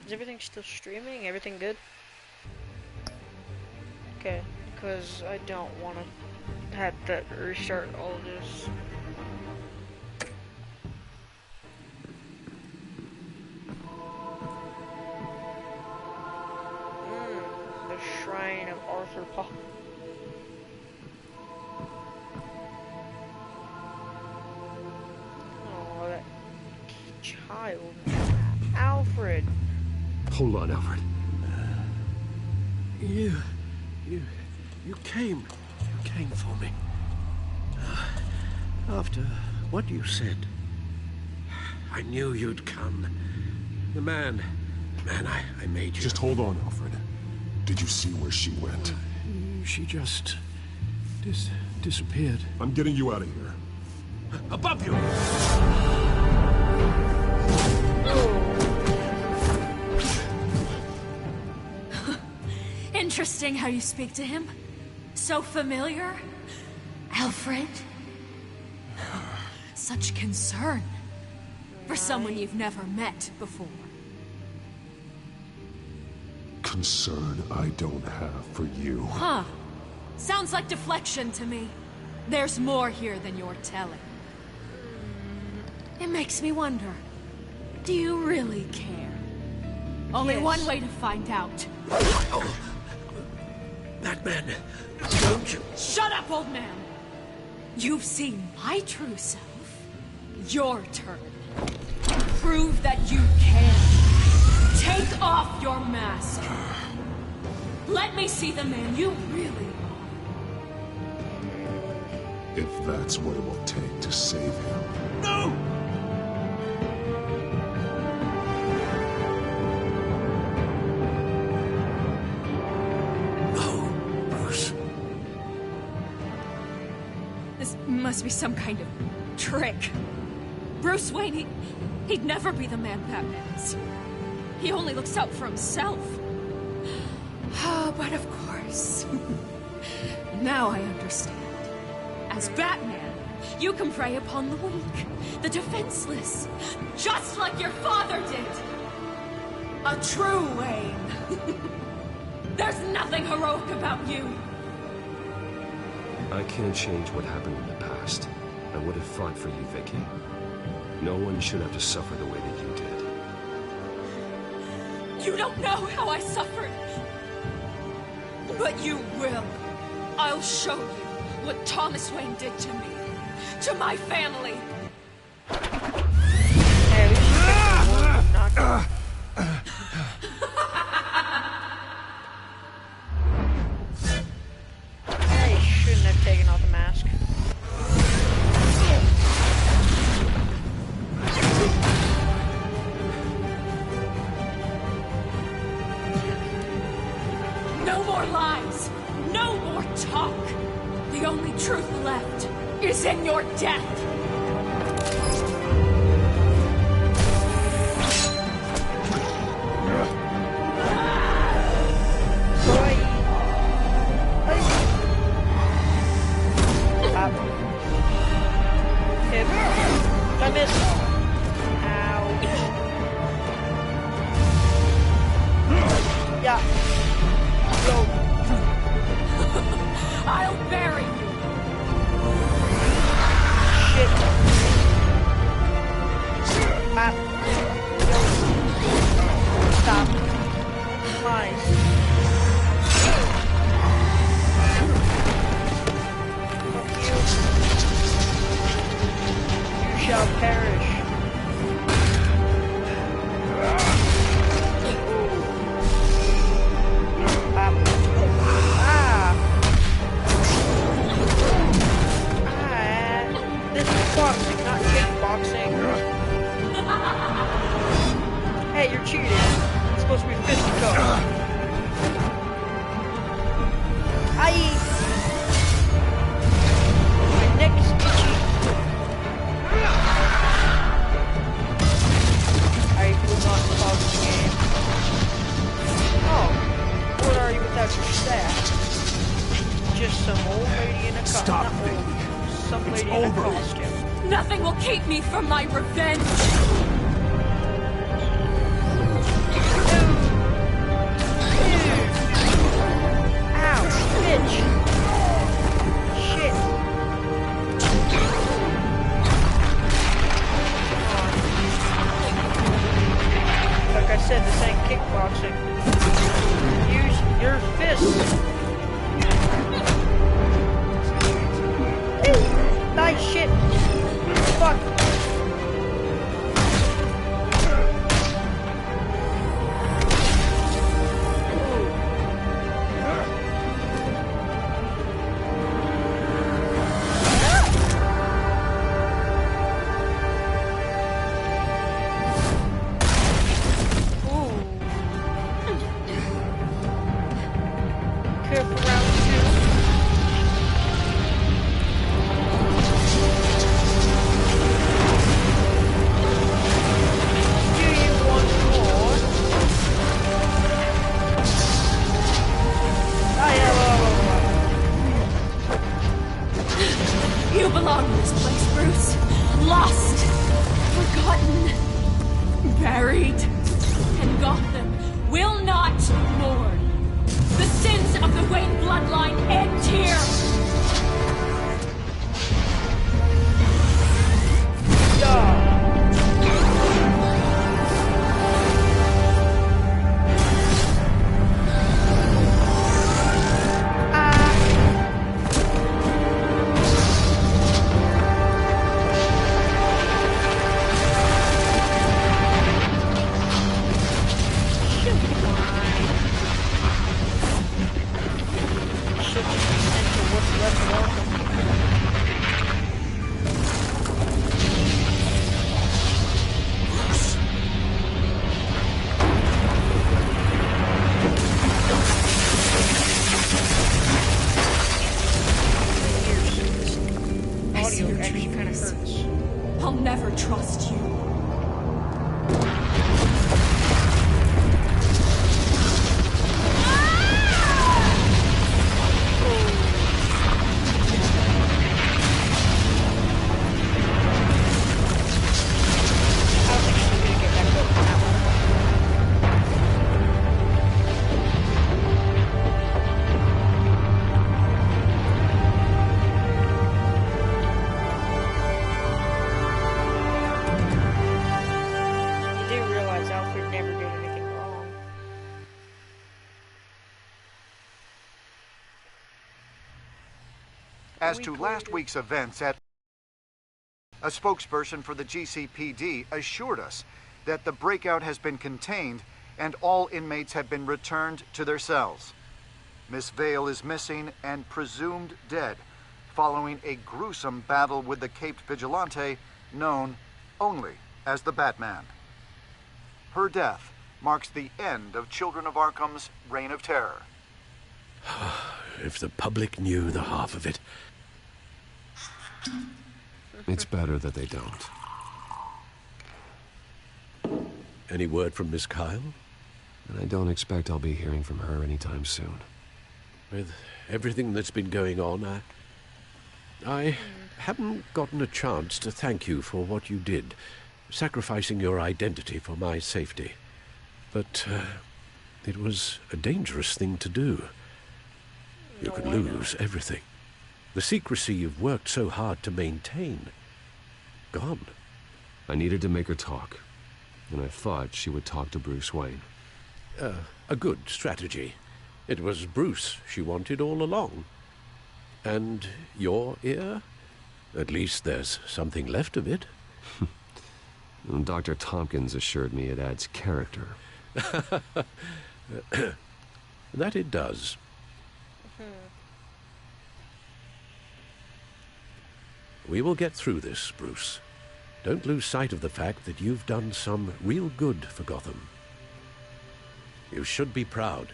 Is everything still streaming? Everything good? Okay, because I don't want to have to restart all of this. The Shrine of Arthur Paul. Oh, that child. Alfred. Hold on, Alfred. You came for me. After what you said, I knew you'd come. The man, I made you. Just hold on, Alfred. Did you see where she went? She just disappeared. I'm getting you out of here. Above you! Interesting how you speak to him. So familiar. Alfred. Such concern. For someone you've never met before. Concern I don't have for you. Huh. Sounds like deflection to me. There's more here than you're telling. It makes me wonder. Do you really care? Only one way to find out. Batman, don't you... Shut up, old man! You've seen my true self. Your turn. Prove that you can. Take off your mask. Let me see the man you really are. If that's what it will take to save him. No! Must be some kind of trick. Bruce Wayne, he'd never be the man Batman is. He only looks out for himself. But of course. Now I understand. As Batman, you can prey upon the weak, the defenseless, just like your father did. A true Wayne. There's nothing heroic about you. I can't change what happened in the past. I would have fought for you, Vicky. No one should have to suffer the way that you did. You don't know how I suffered. But you will. I'll show you what Thomas Wayne did to me. To my family. I shouldn't have taken off the mask. No more lies. No more talk. The only truth left is in your death. shall perish. This is boxing, not kickboxing. Hey, you're cheating. It's supposed to be fisticuffs. My neck is itchy. I will not pause the game. Oh, what are you without your staff? Just some old lady in a costume. Stop me. Some lady in a costume. Nothing will keep me from my revenge. Ow, bitch. Shit. Like I said, this ain't kickboxing. Use your fists. Nice shit. Fuck. You belong in this place, Bruce. Lost, forgotten, buried. And Gotham will not mourn. The sins of the Wayne bloodline end here. I'll never trust you. As to last week's events a spokesperson for the GCPD assured us that the breakout has been contained and all inmates have been returned to their cells. Miss Vale is missing and presumed dead following a gruesome battle with the caped vigilante known only as the Batman. Her death marks the end of Children of Arkham's reign of terror. If the public knew the half of it. It's better that they don't. Any word from Miss Kyle? And I don't expect I'll be hearing from her anytime soon. With everything that's been going on, I haven't gotten a chance to thank you for what you did, sacrificing your identity for my safety. But it was a dangerous thing to do. You could lose everything. The secrecy you've worked so hard to maintain. Gone. I needed to make her talk, and I thought she would talk to Bruce Wayne. A good strategy. It was Bruce she wanted all along. And your ear? At least there's something left of it. Dr. Tompkins assured me it adds character. That it does. We will get through this, Bruce. Don't lose sight of the fact that you've done some real good for Gotham. You should be proud.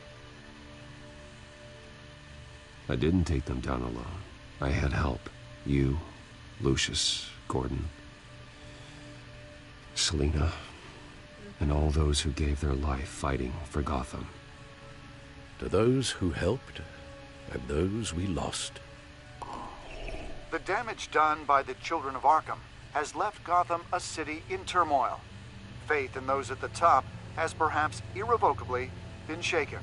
I didn't take them down alone. I had help. You, Lucius, Gordon, Selina, and all those who gave their life fighting for Gotham. To those who helped, and those we lost. The damage done by the Children of Arkham has left Gotham a city in turmoil. Faith in those at the top has perhaps irrevocably been shaken.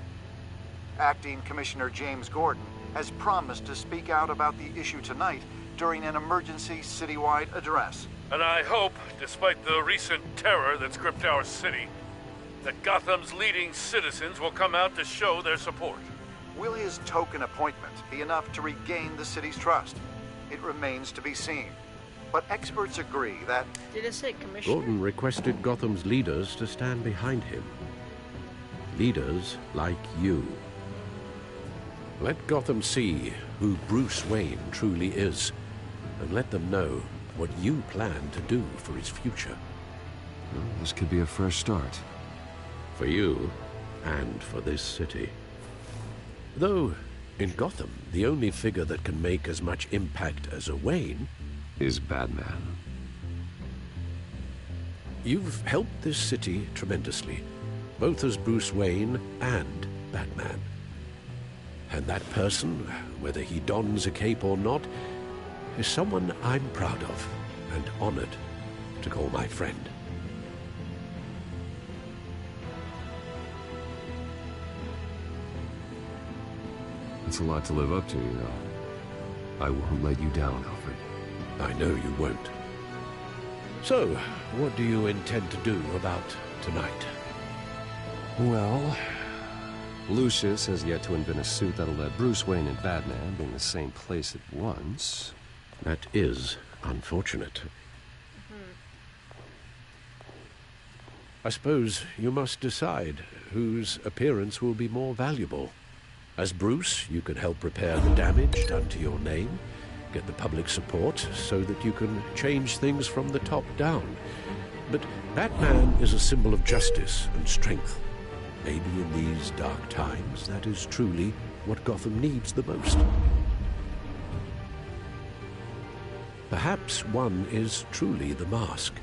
Acting Commissioner James Gordon has promised to speak out about the issue tonight during an emergency citywide address. And I hope, despite the recent terror that's gripped our city, that Gotham's leading citizens will come out to show their support. Will his token appointment be enough to regain the city's trust? It remains to be seen. But experts agree that... Did it say Commissioner? Gordon requested Gotham's leaders to stand behind him. Leaders like you. Let Gotham see who Bruce Wayne truly is, and let them know what you plan to do for his future. Well, this could be a fresh start. For you, and for this city. Though, in Gotham, the only figure that can make as much impact as a Wayne is Batman. You've helped this city tremendously, both as Bruce Wayne and Batman. And that person, whether he dons a cape or not, is someone I'm proud of and honored to call my friend. It's a lot to live up to, you know. I won't let you down, Alfred. I know you won't. So, what do you intend to do about tonight? Well, Lucius has yet to invent a suit that'll let Bruce Wayne and Batman be in the same place at once. That is unfortunate. I suppose you must decide whose appearance will be more valuable. As Bruce, you can help repair the damage done to your name, get the public support so that you can change things from the top down. But Batman is a symbol of justice and strength. Maybe in these dark times, that is truly what Gotham needs the most. Perhaps one is truly the mask,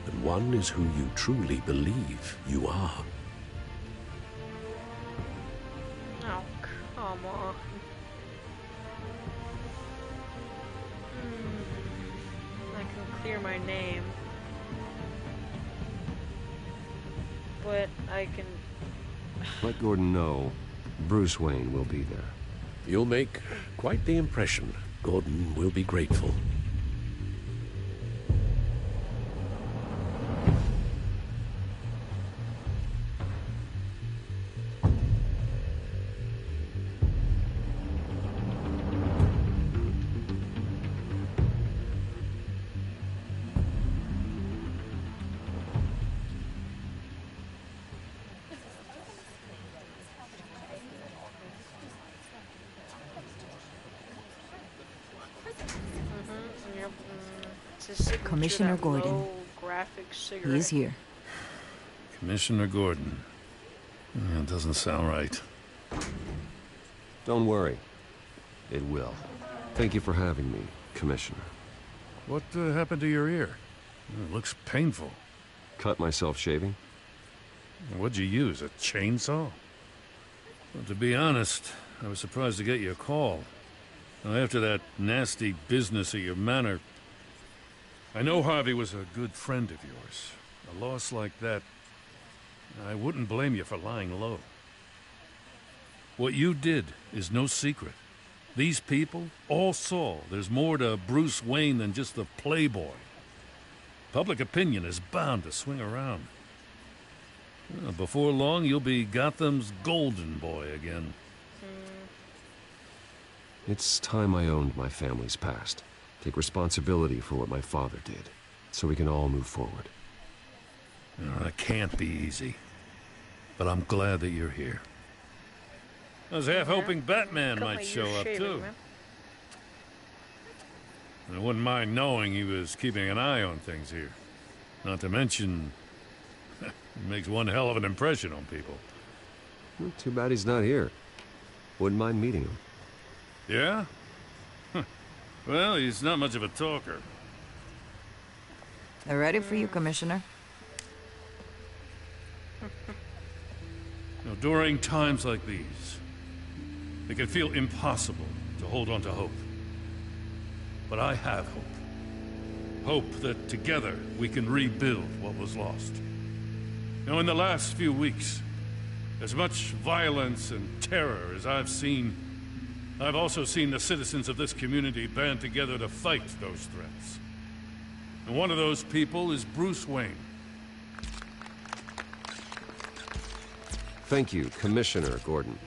and one is who you truly believe you are. Oh, come on. I can clear my name. But I can... Let Gordon know Bruce Wayne will be there. You'll make quite the impression. Gordon will be grateful. Commissioner Gordon. He's here. Commissioner Gordon. Yeah, it doesn't sound right. Don't worry. It will. Thank you for having me, Commissioner. What happened to your ear? It looks painful. Cut myself shaving? What'd you use, a chainsaw? Well, to be honest, I was surprised to get your call. Now, after that nasty business at your manor, I know Harvey was a good friend of yours. A loss like that, I wouldn't blame you for lying low. What you did is no secret. These people all saw there's more to Bruce Wayne than just the playboy. Public opinion is bound to swing around. Before long, you'll be Gotham's golden boy again. It's time I owned my family's past. Take responsibility for what my father did. so we can all move forward. That can't be easy. But I'm glad that you're here. I was half hoping Batman might show up, too. I wouldn't mind knowing he was keeping an eye on things here. Not to mention, he makes one hell of an impression on people. Well, too bad he's not here. Wouldn't mind meeting him. Yeah? Well, he's not much of a talker. They're ready for you, Commissioner. During times like these, it can feel impossible to hold on to hope. But I have hope. Hope that together we can rebuild what was lost. In the last few weeks, as much violence and terror as I've seen, I've also seen the citizens of this community band together to fight those threats. And one of those people is Bruce Wayne. Thank you, Commissioner Gordon.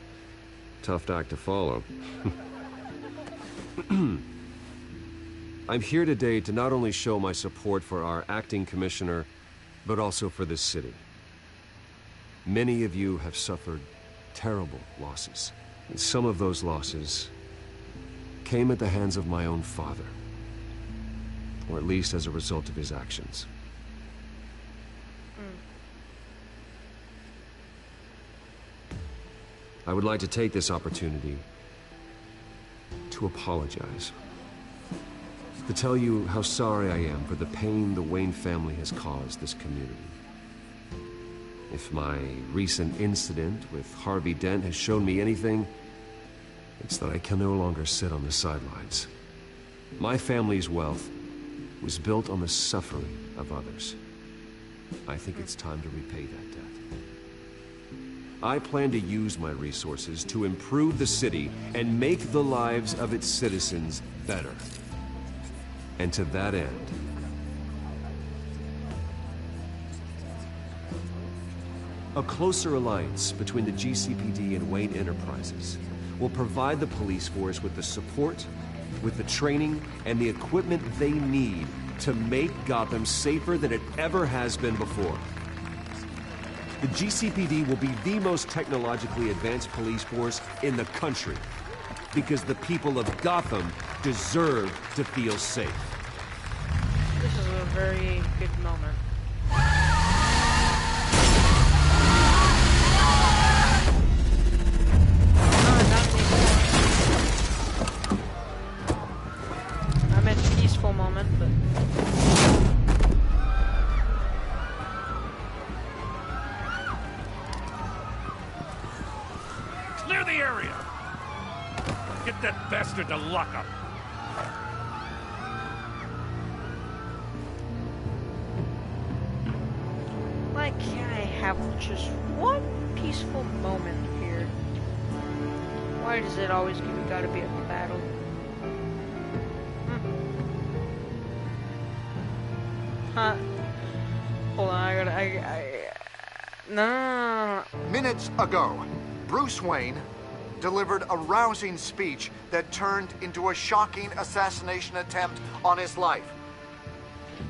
Tough act to follow. I'm here today to not only show my support for our acting commissioner, but also for this city. Many of you have suffered terrible losses. And some of those losses came at the hands of my own father. Or at least as a result of his actions. I would like to take this opportunity to apologize. To tell you how sorry I am for the pain the Wayne family has caused this community. If my recent incident with Harvey Dent has shown me anything, it's that I can no longer sit on the sidelines. My family's wealth was built on the suffering of others. I think it's time to repay that debt. I plan to use my resources to improve the city and make the lives of its citizens better. And to that end, a closer alliance between the GCPD and Wayne Enterprises will provide the police force with the support, with the training, and the equipment they need to make Gotham safer than it ever has been before. The GCPD will be the most technologically advanced police force in the country, because the people of Gotham deserve to feel safe. This is a very good moment. I meant peaceful moment, but... Clear the area! Get that bastard to lock up! Why can't I have just one peaceful moment here? Why does it always gotta be a battle? Huh? Hold on, no. Minutes ago, Bruce Wayne delivered a rousing speech that turned into a shocking assassination attempt on his life.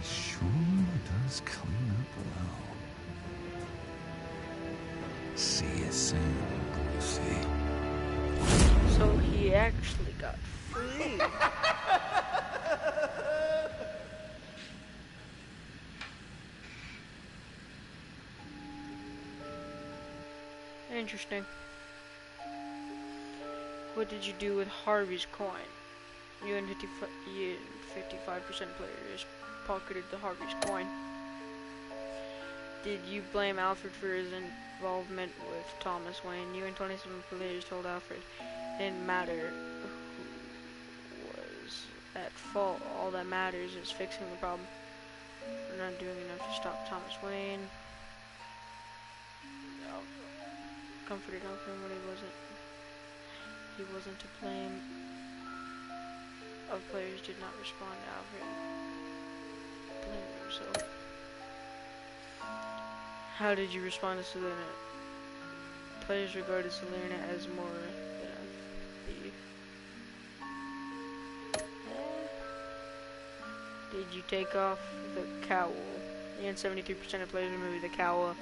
Sure does clean up well. See you soon, Brucey. So he actually got free. Interesting. What did you do with Harvey's coin? You and 55% players pocketed the Harvey's coin. Did you blame Alfred for his involvement with Thomas Wayne? You and 27 players told Alfred it didn't matter who was at fault. All that matters is fixing the problem. We're not doing enough to stop Thomas Wayne. Comforted Alfred when he wasn't to blame. Other players did not respond to Alfred. Blame himself. How did you respond to Selena? Players regarded Selena as more than a thief. Did you take off the cowl? And 73% of players removed the cowl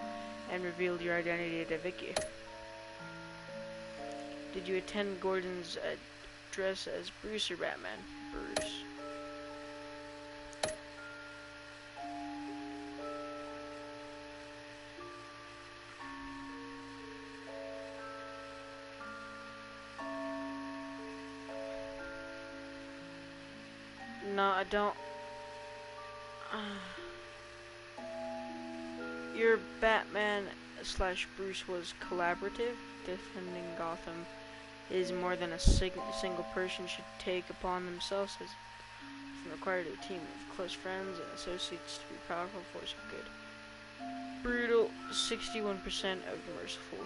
and revealed your identity to Vicky. Did you attend Gordon's dress as Bruce or Batman? Bruce. No, I don't. Your Batman slash Bruce was collaborative. Defending Gotham is more than a single person should take upon themselves, as required a team of close friends and associates to be a powerful force of good. Brutal, 61% of merciful.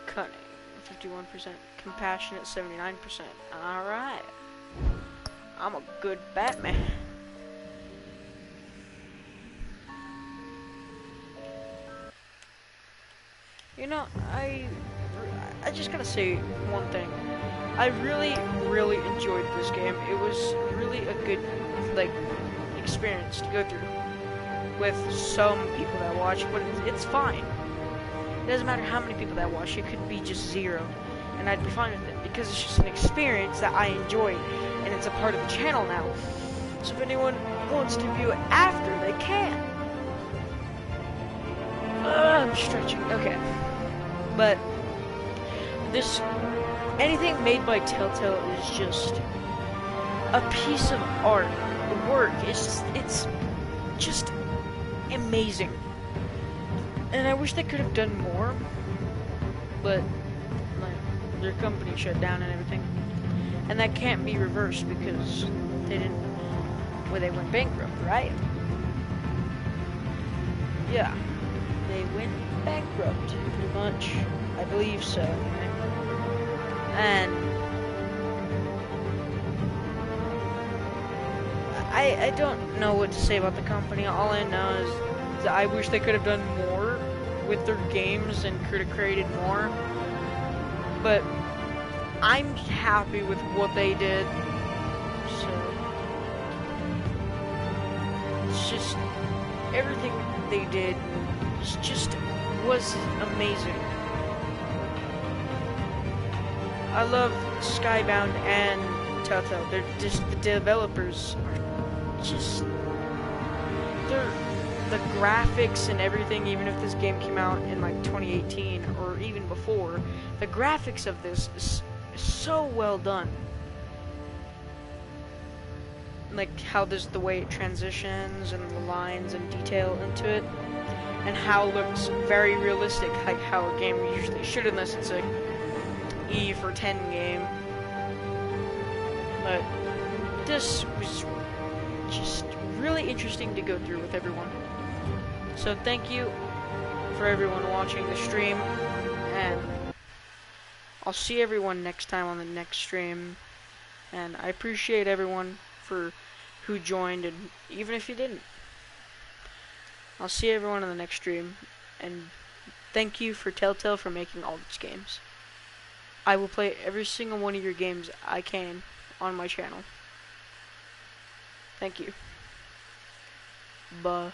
Cunning, 51%. Compassionate, 79%. Alright. I'm a good Batman. You know, I just gotta say one thing. I really enjoyed this game. It was really a good, like, experience to go through with some people that watch, but it's fine. It doesn't matter how many people that watch. It could be just 0, and I'd be fine with it because it's just an experience that I enjoyed, and it's a part of the channel now. So if anyone wants to view it after, they can. I'm stretching. Okay. But this, anything made by Telltale is just a piece of art, work. It's just amazing. And I wish they could have done more, but like, their company shut down and everything. And that can't be reversed because they went bankrupt, right? Yeah. They went bankrupt, pretty much. I believe so. And I don't know what to say about the company. All I know is that I wish they could have done more with their games and could have created more. But I'm happy with what they did. So it's just everything they did was amazing. I love Skybound and Telltale. They're just, the developers are just, the graphics and everything, even if this game came out in like 2018 or even before, the graphics of this is so well done. Like how there's the way it transitions and the lines and detail into it. And how it looks very realistic, like how a game usually should, unless it's a Eve or 10 game. But this was just really interesting to go through with everyone. So thank you for everyone watching the stream, and I'll see everyone next time on the next stream. And I appreciate everyone for who joined, and even if you didn't. I'll see everyone in the next stream, and thank you for Telltale for making all these games. I will play every single one of your games I can on my channel. Thank you. Bye.